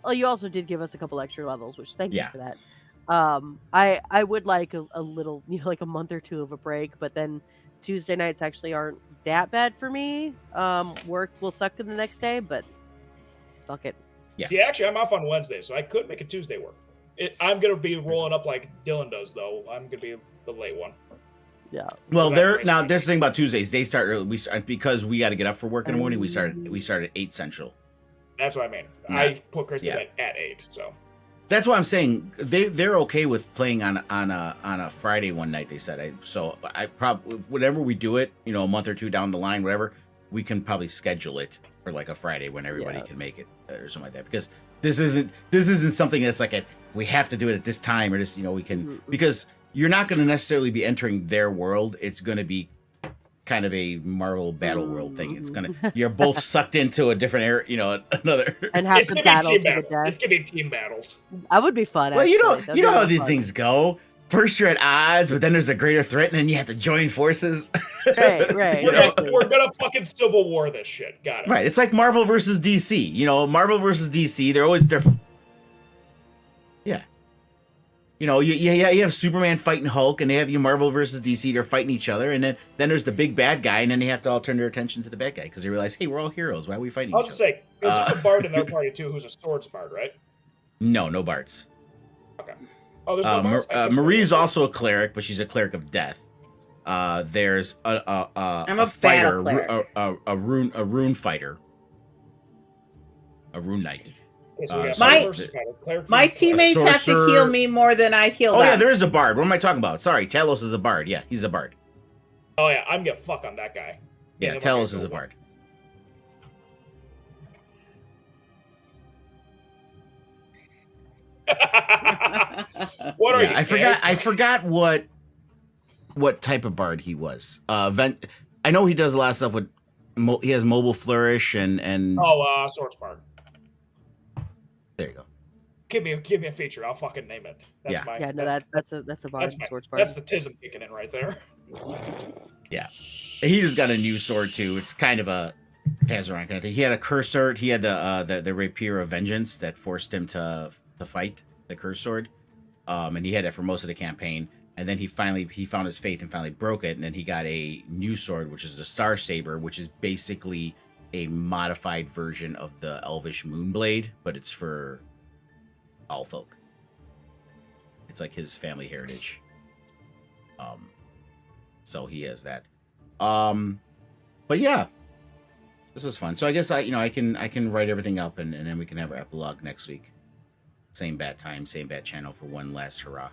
well, you also did give us a couple extra levels, which thank Yeah. you for that. I would like a little, like a month or two of a break, but then Tuesday nights actually aren't that bad for me. Work will suck in the next day, but fuck it. Yeah. See, actually, I'm off on Wednesday, so I could make a Tuesday work. I'm gonna be rolling up like Dylan does, though. I'm gonna be the late one. Yeah. well, So they're that's now. nice. This thing about Tuesdays, they start early. Because we got to get up for work in the morning. We start at 8 Central. That's what I mean. Yeah. I put Chris Yeah. at 8, so. That's why I'm saying they're okay with playing on a Friday one night. They said so. I probably whenever we do it, a month or two down the line, whatever, we can probably schedule it for like a Friday when everybody Yeah. can make it or something like that. Because this isn't something that's like we have to do it at this time or this. We can because you're not going to necessarily be entering their world. It's going to be kind of a Marvel Battle World thing. It's you're both sucked into a different area, another. And have It's to gonna be battle team to the battles. death. It's gonna be team battles. That would be fun. Well, actually. That'd you be know how really these fun. things go. First you're at odds, but then there's a greater threat, and then you have to join forces. Right. We're gonna fucking Civil War this shit. Got it. Right. It's like Marvel versus DC. Marvel versus DC. They're yeah. You have Superman fighting Hulk, and they have Marvel versus DC. They're fighting each other, and then there's the big bad guy, and then they have to all turn their attention to the bad guy because they realize, hey, we're all heroes. Why are we fighting I each was other? just saying, there's a bard in their party too, who's a swords bard, right? No bards. Oh, there's no bards. Marie's also a cleric, but she's a cleric of death. There's I'm a a fighter, battle cleric. a rune fighter, a rune knight. Okay, so we got My- sword versus fighter, cleric My versus teammates have to sorcerer. heal me more than I heal Oh them. yeah, there is a bard. What am I talking about? Sorry, Talos is a bard. Yeah, he's a bard. Oh yeah, I'm gonna fuck on that guy. Yeah, Yeah, Talos okay, is a cool. bard. What are you? I forgot what type of bard he was. I know he does a lot of stuff with. He has mobile flourish and. Oh, swords bard. There you go. Give me a feature. I'll fucking name it. That's Yeah. my. Yeah, no, that's a bard, that's my, swords bard. That's the tism kicking in right there. Yeah, he just got a new sword too. It's kind of a Hazaron kind of thing. He had a curse sword. He had the rapier of vengeance that forced him to fight the curse sword. And he had it for most of the campaign. And then he found his faith and finally broke it. And then he got a new sword, which is the Star Saber, which is basically a modified version of the Elvish Moonblade, but it's for all folk. It's like his family heritage. So he has that. But yeah, this is fun. So I guess I can write everything up and then we can have our epilogue next week. Same bat time, same bat channel for one last hurrah.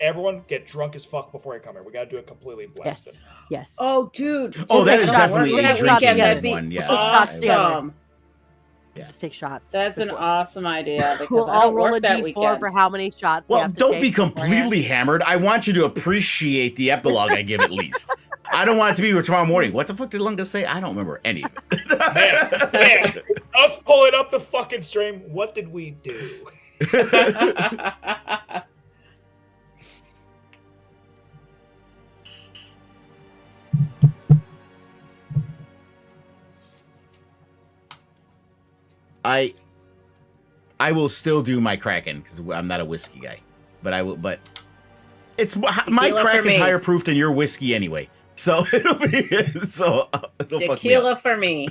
Everyone get drunk as fuck before you come here. We gotta do it completely blasted. Yes. Oh, dude. Oh, that Okay, is no, definitely we're a gonna drinking weekend. That'd be one. Yeah, Shots together. awesome. Yeah. Just take shots. That's an before- awesome idea because We'll I all don't roll a work that d4 weekend. for how many shots. we Well, have to don't be take beforehand. completely hammered. I want you to appreciate the epilogue I give at least. I don't want it to be tomorrow morning. What the fuck did Lunga say? I don't remember any of it. Man, us pulling up the fucking stream. What did we do? I will still do my Kraken because I'm not a whiskey guy, but I will. But it's my Tequila for Kraken's me. higher proof than your whiskey anyway, so it'll be it'll fuck me up. Tequila for me.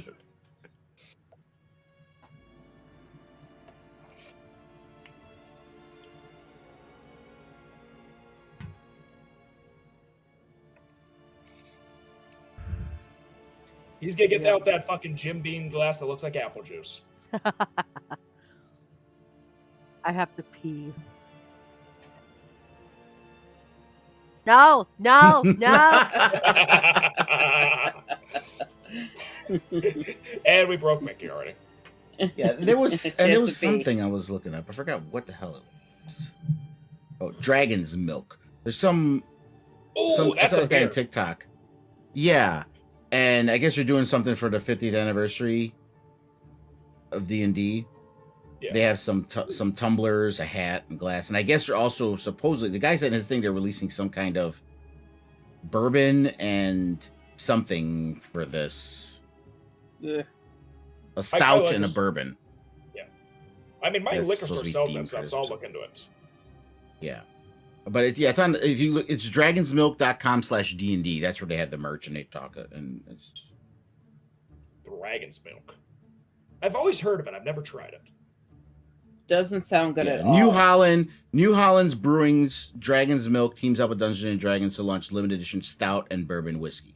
He's gonna get out that fucking Jim Beam glass that looks like apple juice. I have to pee. No, no, no. And we broke Mickey already. Yeah, there was She and there has was to be. something I was looking up. I forgot what the hell it was. Oh, dragon's milk. There's some Oh, I that's saw a this guy on beer. TikTok. Yeah, and I guess you're doing something for the 50th anniversary of D&D. Yeah. They have some tumblers, a hat, and glass, and I guess they're also supposedly the guy said in his thing they're releasing some kind of bourbon and something for this. Ugh. A stout like and a this. bourbon. I mean, my It's liquor supposed store to be sells that themed stuff, for so I'll this or look into it. Yeah. But it's on if you look it's dragonsmilk.com/D&D. That's where they have the merch and they talk it and it's Dragon's milk. I've always heard of it. I've never tried it. Doesn't sound good at New all. New Holland's Brewing's Dragon's Milk teams up with Dungeons and Dragons to launch limited edition stout and bourbon whiskey.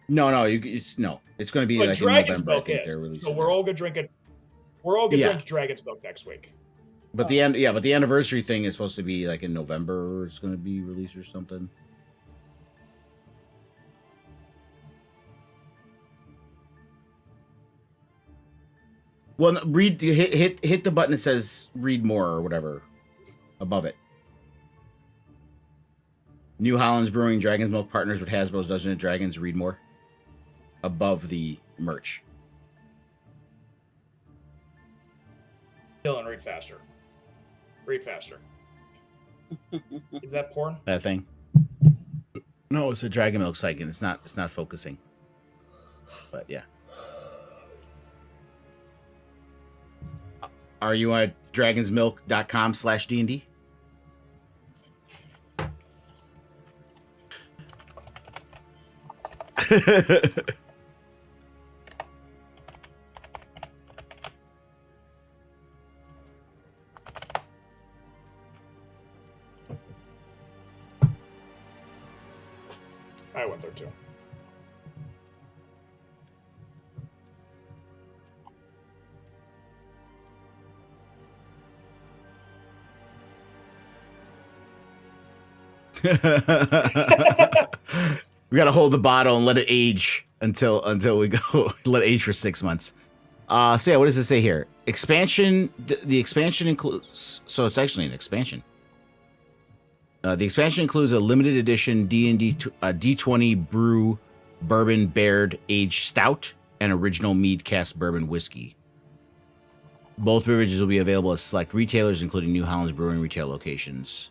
No, it's going to be But like in Dragon's November. I milk think is. they're releasing. So we're all gonna drink it. We're all gonna Yeah. drink Dragon's milk next week. But the anniversary thing is supposed to be like in November, or it's going to be released or something. Well, hit the button that says "Read More" or whatever above it. New Holland's Brewing Dragon's Milk partners with Hasbro's Dungeons and Dragons. Read more above the merch. Dylan, read faster. Read faster. Is that porn? That thing. No, it's a Dragon Milk site, and it's not focusing. But yeah. Are you at dragonsmilk.com/D&D? I went there too. We gotta hold the bottle and let it age until we go let it age for 6 months. So yeah, what does it say here? Expansion. The expansion includes. So it's actually an expansion. The expansion includes a limited edition D&D D20 brew bourbon bared aged stout and original mead cast bourbon whiskey. Both beverages will be available at select retailers, including New Holland's Brewing retail locations,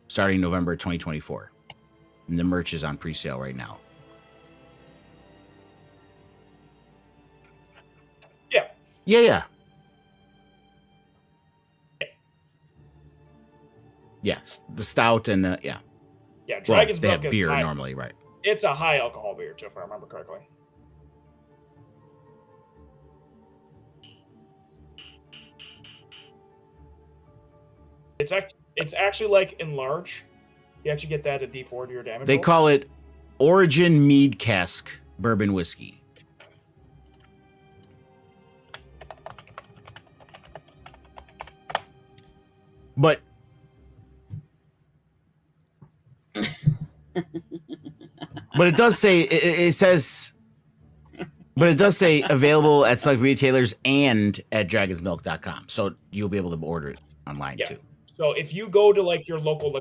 starting November 2024. And the merch is on pre-sale right now. Yeah. Yeah. Yes, the stout and yeah. Yeah, Well, Dragon's they milk have is beer high. normally, right? It's a high alcohol beer too, if I remember correctly. It's actually like enlarge. You actually get that at D4 to your damage. They rolls. call it Origin Mead Cask Bourbon Whiskey. But it does say it says but it does say available at select retailers and at dragonsmilk.com. So you'll be able to order it online Yeah. too. So if you go to like your local,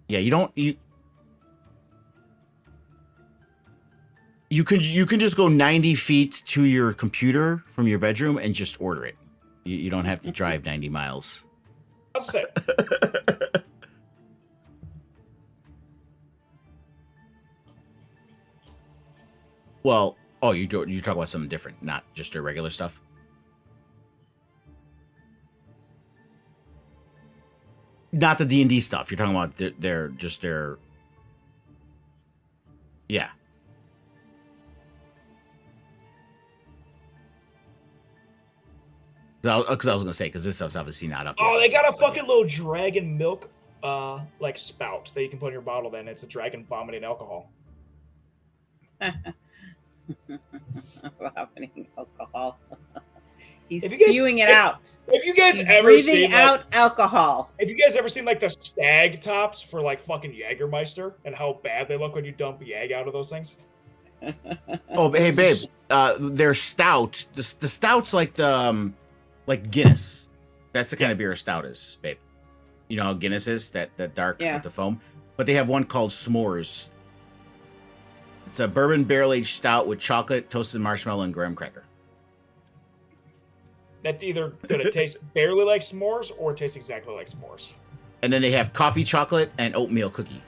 Yeah, you can just go 90 feet to your computer from your bedroom and just order it. You don't have to drive 90 miles. let's say, Well, oh, you talk about something different, not just their regular stuff. Not the D&D stuff. You're talking about their yeah. Because I was gonna say, because this stuff's obviously not up. oh, yet, they so- got a fucking little dragon milk, like spout that you can put in your bottle. Then it's a dragon vomiting alcohol. Happening alcohol. He's If you guys- spewing it out. If you guys He's ever breathing seen out alcohol. if you guys ever seen like the stag tops for like fucking Jägermeister and how bad they look when you dump Jäg out of those things? Oh, hey, babe. They're stout. The stout's like the like Guinness. That's the kind of beer a stout is, babe. You know how Guinness is? That dark Yeah. with the foam. But they have one called S'mores. It's a bourbon barrel-aged stout with chocolate, toasted marshmallow, and graham cracker. That's either gonna taste barely like s'mores or taste exactly like s'mores. And then they have coffee chocolate and oatmeal cookie.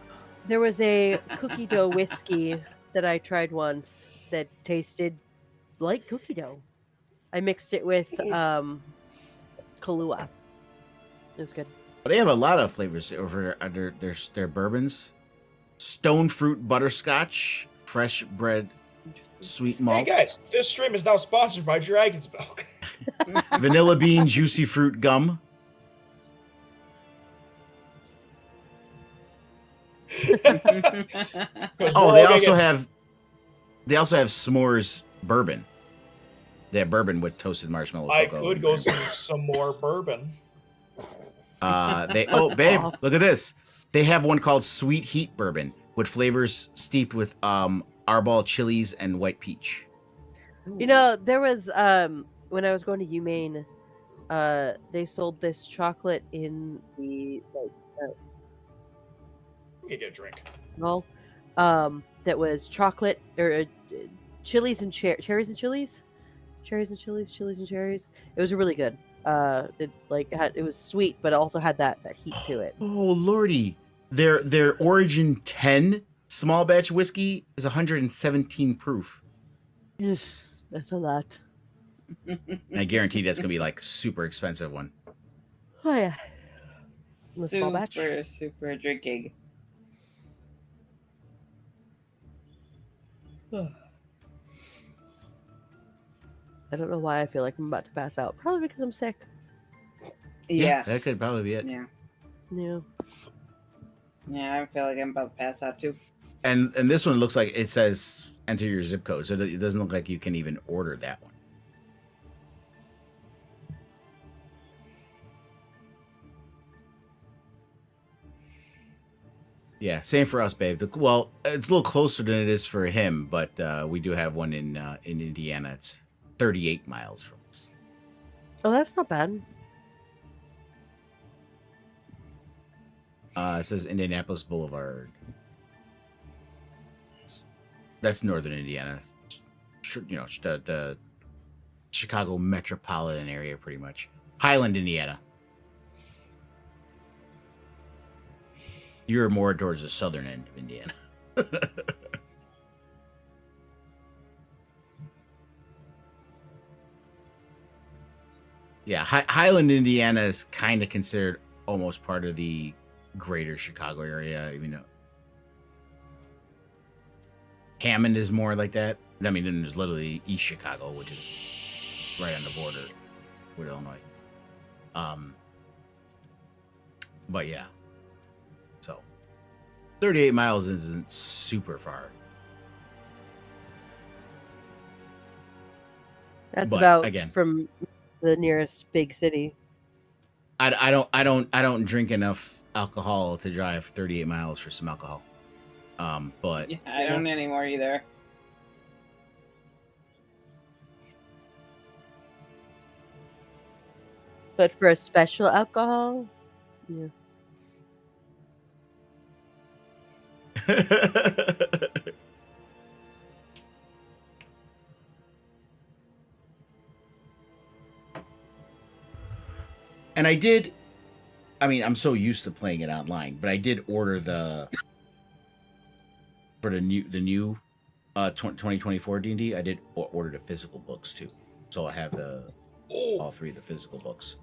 There was a cookie dough whiskey that I tried once that tasted like cookie dough. I mixed it with Kahlua. It was good. But they have a lot of flavors over under their bourbons. Stone fruit butterscotch, fresh bread, sweet Hey malt, guys, this stream is now sponsored by Dragon's Milk. vanilla bean, juicy fruit gum. Oh, they also have s'mores bourbon. They have bourbon with toasted marshmallow. I cocoa could and go graham. some more bourbon. Babe, look at this. They have one called Sweet Heat Bourbon with flavors steeped with arbol chilies and white peach. You know, there was when I was going to UMaine, they sold this chocolate in the You can get a drink. well, that was chocolate or chilies and cherries and chilies, chilies and cherries. It was really good. It was sweet, but it also had that heat to it. Oh lordy, their Origin 10 small batch whiskey is 117 proof. That's a lot. I guarantee that's gonna be like super expensive one. Oh yeah. The small batch? Super drinking. I don't know why I feel like I'm about to pass out. Probably because I'm sick. Yeah. That could probably be it. Yeah. Yeah. Yeah, I feel like I'm about to pass out too. And this one looks like it says enter your zip code, so it doesn't look like you can even order that one. Yeah, same for us, babe. Well, it's a little closer than it is for him, but we do have one in Indiana. It's 38 miles from us. Oh, that's not bad. It says Indianapolis Boulevard. That's northern Indiana. You know, the Chicago metropolitan area, pretty much. Highland, Indiana. You're more towards the southern end of Indiana. Yeah, Highland, Indiana is kind of considered almost part of the greater Chicago area, even though Hammond is more like that. I mean, then there's literally East Chicago, which is right on the border with Illinois. But yeah, so 38 miles isn't super far. That's But, about again, from the nearest big city. I don't drink enough alcohol to drive 38 miles for some alcohol. But Yeah, I don't anymore either. But for a special alcohol, yeah. And I'm so used to playing it online, but I did order for the new 2024 D&D. I did order the physical books too, so I have all three of the physical books.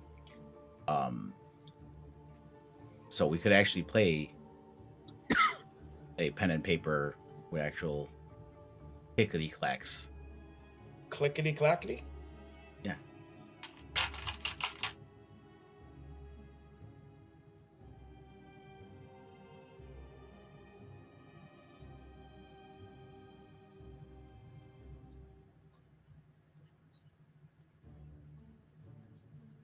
So we could actually play a pen and paper with actual clickety clacks. Clickety clackety. Yeah.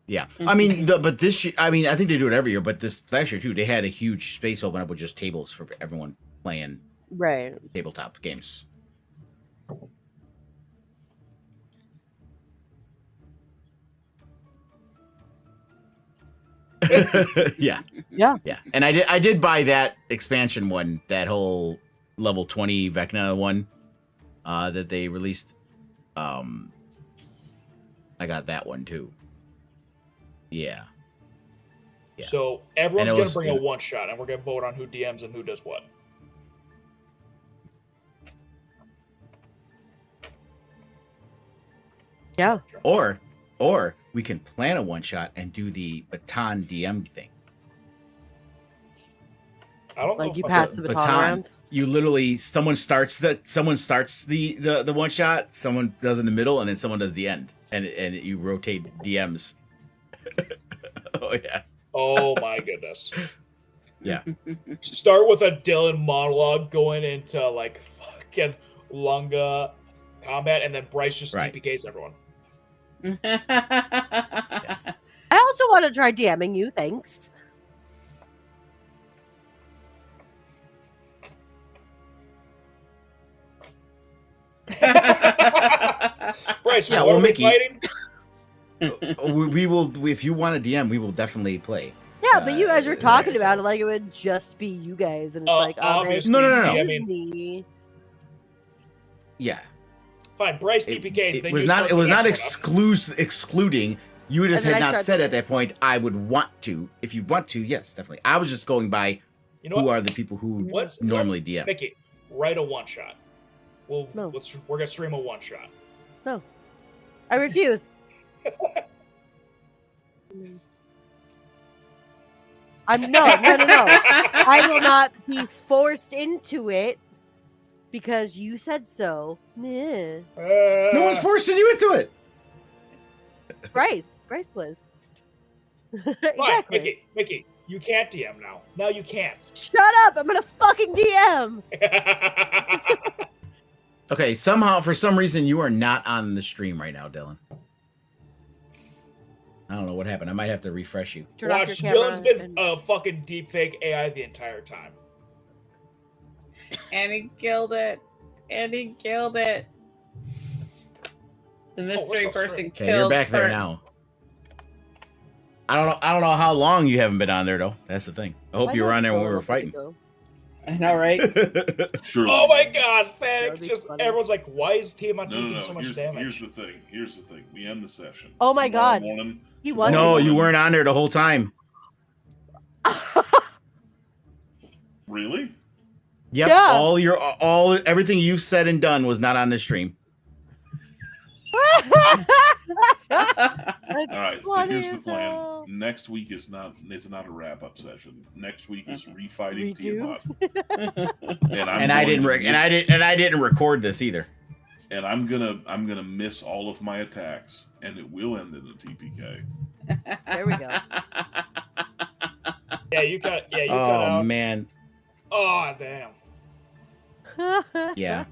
Yeah, I mean, but I mean, I think they do it every year. But this last year too, they had a huge space open up with just tables for everyone playing Right. tabletop games. Yeah, Yeah. and I did buy that expansion one, that whole level 20 Vecna one, that they released. I got that one too. Yeah. Yeah. So everyone's And it gonna was- bring a yeah. one shot, and we're gonna vote on who DMs and who does what. Yeah. Or we can plan a one shot and do the baton DM thing. I don't know. Like if you I'm pass good. the baton around. You literally someone starts the one shot, someone does in the middle, and then someone does the end, and you rotate DMs. Oh yeah. Oh my goodness. Yeah. Start with a Dylan monologue going into like fucking Lunga combat, and then Bryce just Right. TPKs everyone. I also want to try DMing you. Thanks. Bryce, Yeah, what well, are we Mickey- fighting? we will, if you want to DM, we will definitely play. Yeah, but you guys were talking yeah, about so- it like it would just be you guys, and it's like, obviously, No. I It's mean, me. Yeah. fine. Bryce It, TPKs. it then was you not. start It was the not next one up. excluding. You just And then had I not start- said at that point. I would want to. If you want to, yes, definitely. I was just going by You know who what? are the people who Let's normally let's, DM. Mickey, write a one shot. We're No. gonna stream a one shot. I refuse. No. I will not be forced into it because you said so. Nah. No one's forcing you into it. Bryce was. Fine, Exactly. Mickey, you can't DM now. Now you can't. Shut up! I'm gonna fucking DM. Okay. Somehow, for some reason, you are not on the stream right now, Dylan. I don't know what happened. I might have to refresh you. Turn off Watch, your camera. Dylan's been and- a fucking deepfake AI the entire time. And he killed it. The mystery so person Okay, killed you're back there Turn. now. I don't know how long you haven't been on there though. That's the thing. I hope I you were know on there when we so were long fighting. ago. I know, right? Sure. Oh my god, That'd Panic! be Just funny. everyone's like, why is Tiamat No, taking no, so no. much Here's damage? the thing. Here's the thing. We end the session. Oh my Tomorrow God. Morning, He tomorrow wasn't. No, morning- you weren't on there the whole time. Really? Yep. Yeah. Everything you've said and done was not on the stream. All right. So funny here's the as plan. hell. Next week is not a wrap up session. Next week is refighting Redo? Tiamat. And I didn't record this either. And I'm gonna miss all of my attacks, and it will end in a TPK. There we go. Yeah, you cut Oh out. man. Oh damn. Yeah.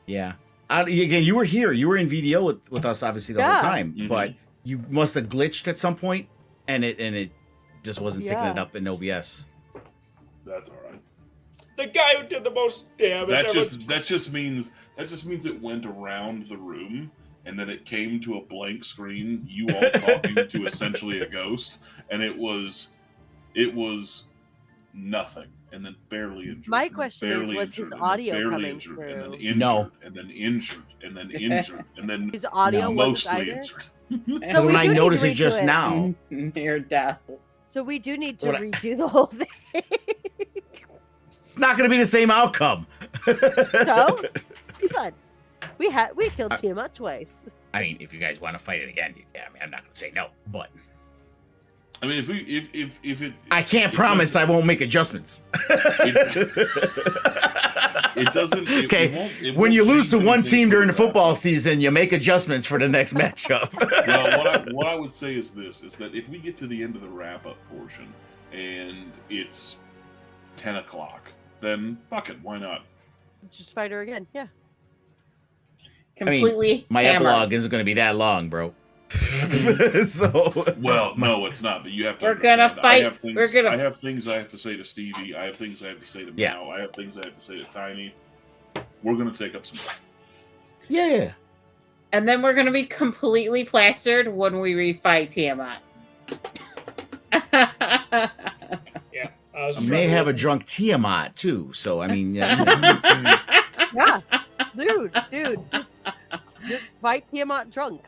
Yeah. Again, you were here. You were in VDO with us, obviously, the Yeah. whole time. Mhm. But you must have glitched at some point, and it just wasn't picking Yeah. it up in OBS. That's all right. The guy who did the most damage. That everyone's- just means it went around the room, and then it came to a blank screen. You all talking to essentially a ghost, and it was nothing, and then barely injured. My and then question is, barely was his injured, and then audio barely coming injured, and then through? injured, No. and then injured, and then injured, and then His audio wasn't mostly either. injured. So when we I do need to noticed it redo just it. now, Near death. So we do need to What I- redo the whole thing. it's not going to be the same outcome. So be fun. We killed Tiamat twice. I mean, if you guys want to fight it again, I'm not going to say no, but I mean, if it, I can't it promise I doesn't- won't make adjustments. It doesn't. Okay, it when won't you lose change to one anything team for during the wrap-up. football season, you make adjustments for the next matchup. Well, what I would say is this: is that if we get to the end of the wrap-up portion and it's 10 o'clock, then fuck it, why not? Just fight her again. Yeah. Completely My hammered. epilogue isn't going to be that long, bro. So Well, no, it's not. But you have to. We're gonna understand, fight. I have things I have to say to Stevie. I have things I have to say to Yeah. Mao. I have things I have to say to Tiny. We're gonna take up some time. yeah. And then we're gonna be completely plastered when we refight Tiamat. Yeah. I was I just may trying to have a listen. drunk Tiamat too. So I mean, yeah. Yeah, dude, just fight Tiamat drunk.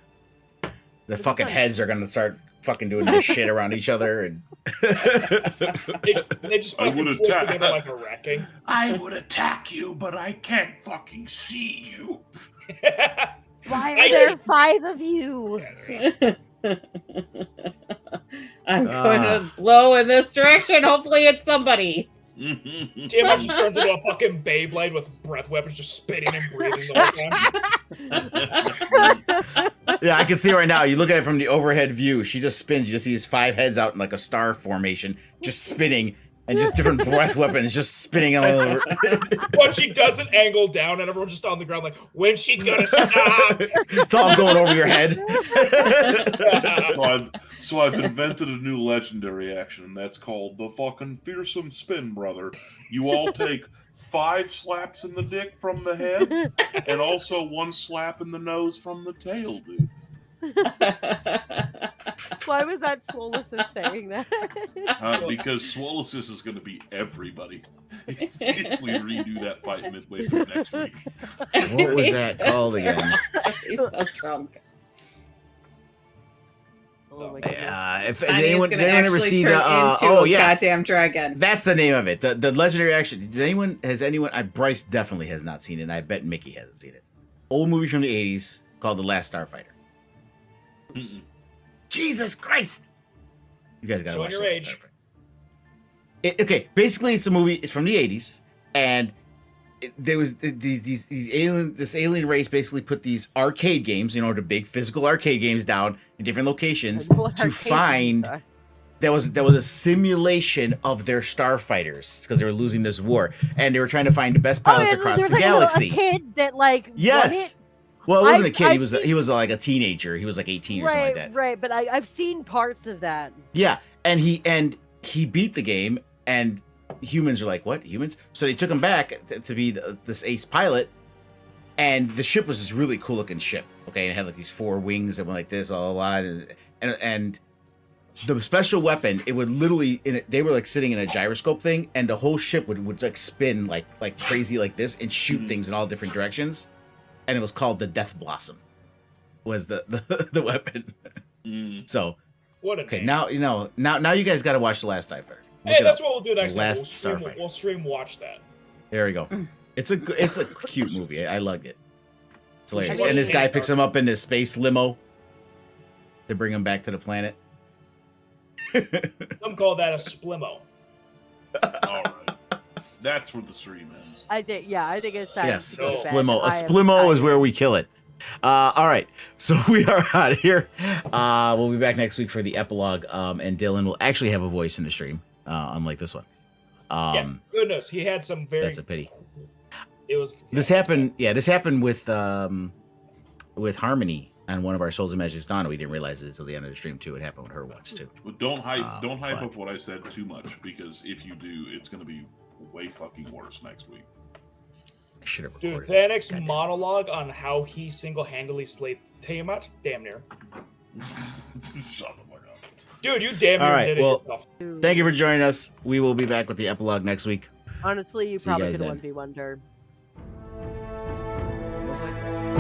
The fucking heads are gonna start fucking doing this shit around each other, and They just I fucking would twist attack. together like a wrecking. I would attack you, but I can't fucking see you. Why I are there see. 5 of you? I'm going to blow in this direction. Hopefully it's somebody. Tiamat just turns into a fucking Beyblade with breath weapons just spitting and breathing the whole time. yeah, I can see right now. You look at it from the overhead view. She just spins. You just see these 5 heads out in like a star formation, just spinning, and just different breath weapons just spinning all over. When she doesn't angle down and everyone's just on the ground like, when's she gonna stop? It's all going over your head. So I've invented a new legendary action, and that's called the fucking fearsome spin, brother. You all take 5 slaps in the dick from the heads, and also 1 slap in the nose from the tail, dude. Why was that Swolus saying that? Because Swolosis is going to be everybody if we redo that fight midway through next week. What was that called again? He's so drunk. Oh my goodness. If Tiny anyone, is did gonna anyone ever actually see turn the? into Oh a yeah, goddamn dragon. that's the name of it. The legendary action. Has anyone? Bryce definitely has not seen it. And I bet Mickey hasn't seen it. Old movie from the '80s called The Last Starfighter. Mm-mm. Jesus Christ! You guys gotta Showing watch your The Last age. Starfighter. Okay, basically it's a movie. It's from the '80s, and there was these alien race basically put these arcade games, the big physical arcade games down in different locations I know what to arcade find. games are. There was a simulation of their starfighters because they were losing this war, and they were trying to find the best pilots and across there's the like galaxy. A kid that like won Yes. it. Well, it wasn't a I've kid. He was seen- like a teenager. He was like 18 or something like that. Right, but I've seen parts of that. Yeah, and he beat the game, and humans are like, what, humans? So they took him back to be this ace pilot, and the ship was this really cool looking ship. Okay, and it had like these 4 wings that went like this, blah blah blah, and the special weapon, it would literally, they were like sitting in a gyroscope thing, and the whole ship would like spin like crazy like this and shoot things in all different directions, and it was called the Death Blossom, was the weapon. Mm. So What a okay, name. now you guys got to watch The Last Starfighter. Look Hey, it that's up. what we'll do next time. Last We'll Starfighter. stream watch that. There we go. It's a cute movie. I loved it. It's hilarious. watch And this it. guy picks him up in his space limo to bring him back to the planet. Some call that a splimo. All right. That's where the stream ends. I think it's time. Yes, to a go to bed. splimo. A I am splimo is tired. where we kill it. All right, so we are out of here. We'll be back next week for the epilogue, and Dylan will actually have a voice in the stream, unlike this one. Yeah, good news. He had some very. That's a pity. It was. This happened. Yeah, this happened with Harmony on one of our Souls of Magic Dawn. We didn't realize it until the end of the stream too. It happened with her once too. But don't hype but- up what I said too much, because if you do, it's going to be way fucking worse next week. I should have Dude, recorded. Thanic's Goddamn. monologue on how he single-handedly slayed Tiamat, damn near. Shut the fuck up. Dude, you damn near All right, did it well- yourself. Thank you for joining us. We will be back with the epilogue next week. Honestly, you See you probably guys could have then. 1v1'd her. Most likely.